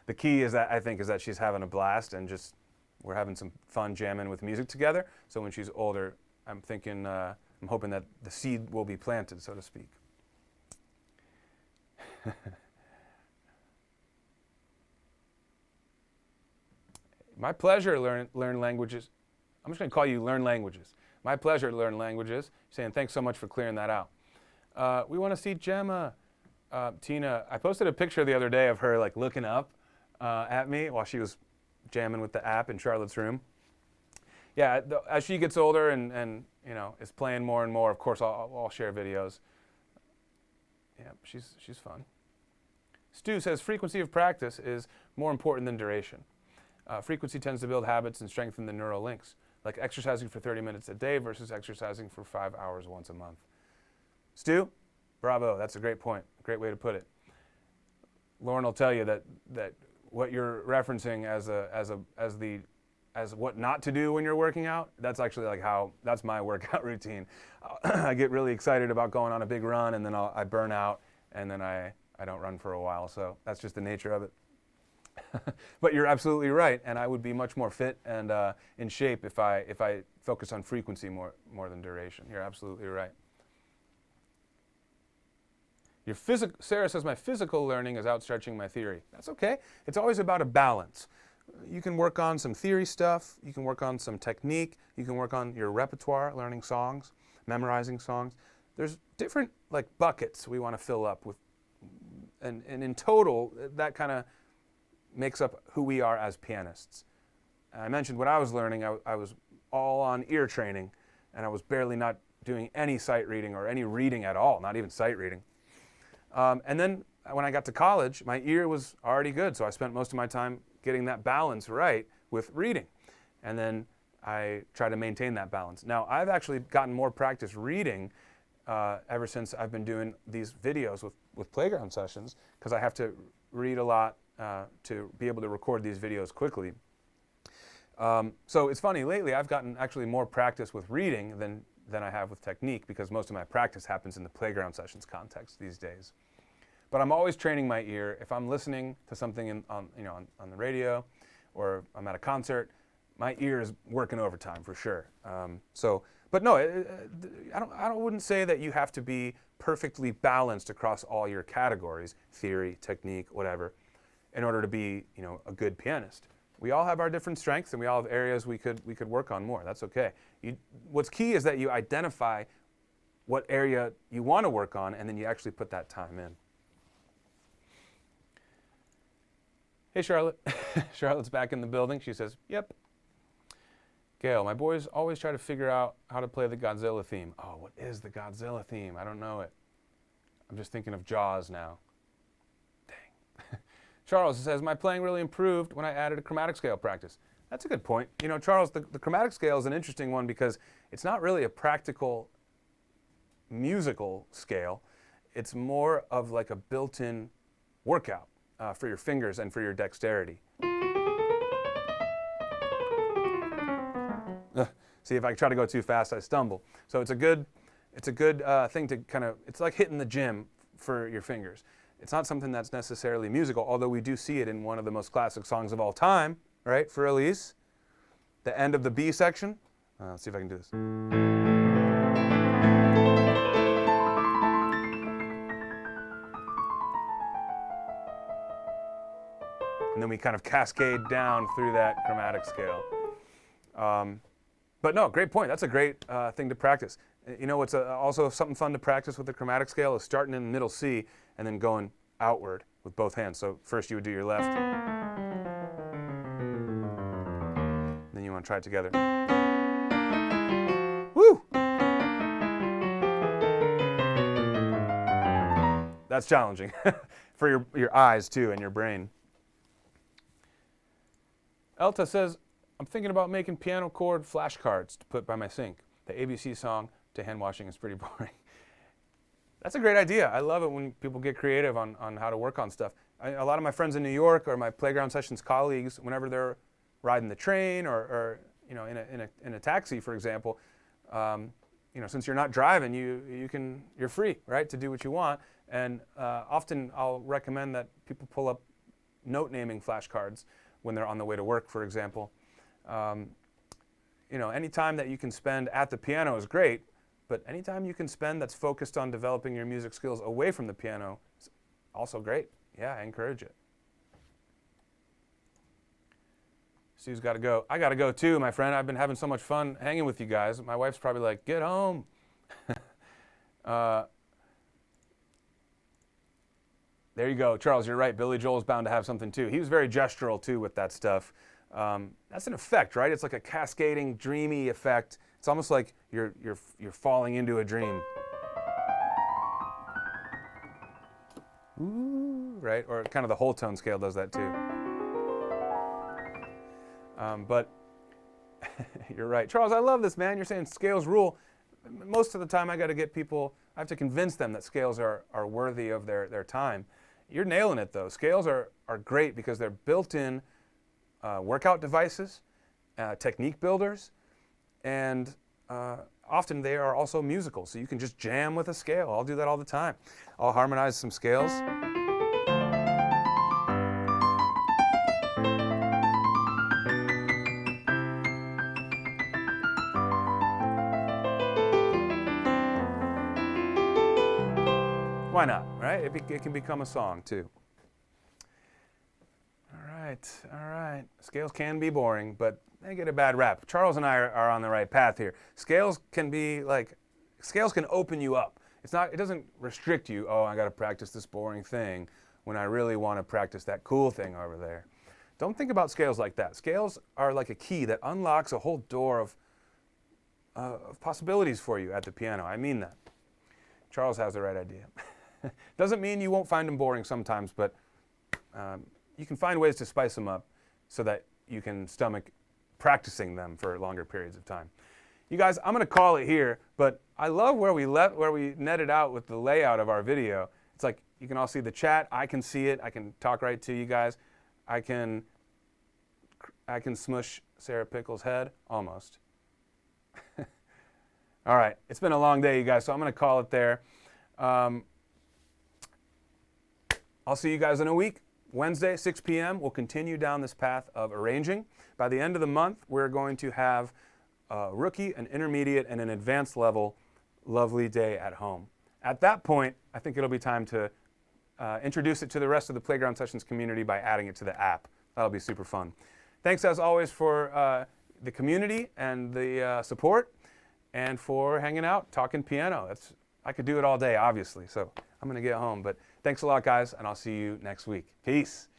S1: The key is that she's having a blast, and just we're having some fun jamming with music together. So when she's older, I'm hoping that the seed will be planted, so to speak. My pleasure to learn languages. I'm just going to call you Learn Languages. My pleasure to learn languages. Saying thanks so much for clearing that out. We want to see Gemma. Tina, I posted a picture the other day of her like looking up at me while she was jamming with the app in Charlotte's room. Yeah, as she gets older and is playing more and more, of course I'll share videos. Yeah, she's fun. Stu says frequency of practice is more important than duration. Frequency tends to build habits and strengthen the neural links, like exercising for 30 minutes a day versus exercising for 5 hours once a month. Stu, bravo, that's a great point, great way to put it. Lauren will tell you that what you're referencing as the as what not to do when you're working out, that's actually like that's my workout routine. I get really excited about going on a big run, and then I burn out, and then I don't run for a while. So that's just the nature of it. But you're absolutely right, and I would be much more fit and in shape if I focus on frequency more than duration. You're absolutely right. Sarah says, my physical learning is outstretching my theory. That's okay. It's always about a balance. You can work on some theory stuff. You can work on some technique. You can work on your repertoire, learning songs, memorizing songs. There's different like buckets we want to fill up with. And in total, that kind of makes up who we are as pianists. I mentioned when I was learning, I was all on ear training, and I was barely not doing any sight reading or any reading at all, not even sight reading. And then when I got to college, my ear was already good, so I spent most of my time getting that balance right with reading. And then I try to maintain that balance. Now, I've actually gotten more practice reading ever since I've been doing these videos with playground sessions, because I have to read a lot to be able to record these videos quickly. So it's funny, lately I've gotten actually more practice with reading than I have with technique, because most of my practice happens in the playground sessions context these days. But I'm always training my ear. If I'm listening to something on the radio, or I'm at a concert, my ear is working overtime for sure. But no, I wouldn't say that you have to be perfectly balanced across all your categories, theory, technique, whatever, in order to be a good pianist. We all have our different strengths, and we all have areas we could work on more. That's okay. What's key is that you identify what area you want to work on, and then you actually put that time in. Hey, Charlotte. Charlotte's back in the building. She says, yep. Gail, my boys always try to figure out how to play the Godzilla theme. Oh, what is the Godzilla theme? I don't know it. I'm just thinking of Jaws now. Dang. Charles says, my playing really improved when I added a chromatic scale practice. That's a good point. Charles, the chromatic scale is an interesting one because it's not really a practical musical scale. It's more of like a built-in workout for your fingers and for your dexterity. See, if I try to go too fast, I stumble. So it's a good thing to it's like hitting the gym for your fingers. It's not something that's necessarily musical, although we do see it in one of the most classic songs of all time, right, for Elise. The end of the B section. Let's see if I can do this. And then we kind of cascade down through that chromatic scale. But no, great point. That's a great thing to practice. What's also something fun to practice with the chromatic scale is starting in middle C and then going outward with both hands. So first you would do your left. Then you want to try it together. Woo! That's challenging for your eyes too and your brain. Elta says, I'm thinking about making piano chord flashcards to put by my sink. The ABC song to hand washing is pretty boring. That's a great idea. I love it when people get creative on how to work on stuff. A lot of my friends in New York or my playground sessions colleagues, whenever they're riding the train or in a taxi, for example, since you're not driving, you're free, right, to do what you want. And often I'll recommend that people pull up note naming flashcards when they're on the way to work, for example. Any time that you can spend at the piano is great, but any time you can spend that's focused on developing your music skills away from the piano is also great. Yeah, I encourage it. Sue's got to go. I got to go too, my friend. I've been having so much fun hanging with you guys. My wife's probably like, get home. There you go. Charles, you're right. Billy Joel's bound to have something too. He was very gestural too with that stuff. That's an effect, right? It's like a cascading, dreamy effect. It's almost like you're falling into a dream. Ooh, right? Or kind of the whole tone scale does that too. But you're right. Charles, I love this, man. You're saying scales rule. Most of the time I got to get people, I have to convince them that scales are worthy of their time. You're nailing it though. Scales are great because they're built-in workout devices, technique builders, and often they are also musical, so you can just jam with a scale. I'll do that all the time. I'll harmonize some scales. Why not, right? It can become a song, too. All right. Scales can be boring, but they get a bad rap. Charles and I are on the right path here. Scales can open you up. It doesn't restrict you. Oh, I got to practice this boring thing when I really want to practice that cool thing over there. Don't think about scales like that. Scales are like a key that unlocks a whole door of possibilities for you at the piano. I mean that. Charles has the right idea. Doesn't mean you won't find them boring sometimes, but you can find ways to spice them up so that you can stomach practicing them for longer periods of time. You guys, I'm going to call it here, but I love where we netted out with the layout of our video. It's like you can all see the chat. I can see it. I can talk right to you guys. I can smush Sarah Pickle's head almost. All right, it's been a long day, you guys, so I'm going to call it there. I'll see you guys in a week. Wednesday, 6 p.m., we'll continue down this path of arranging. By the end of the month, we're going to have a rookie, an intermediate, and an advanced level lovely day at home. At that point, I think it'll be time to introduce it to the rest of the Playground Sessions community by adding it to the app. That'll be super fun. Thanks, as always, for the community and the support, and for hanging out, talking piano. I could do it all day, obviously, so I'm going to get home. But thanks a lot, guys, and I'll see you next week. Peace.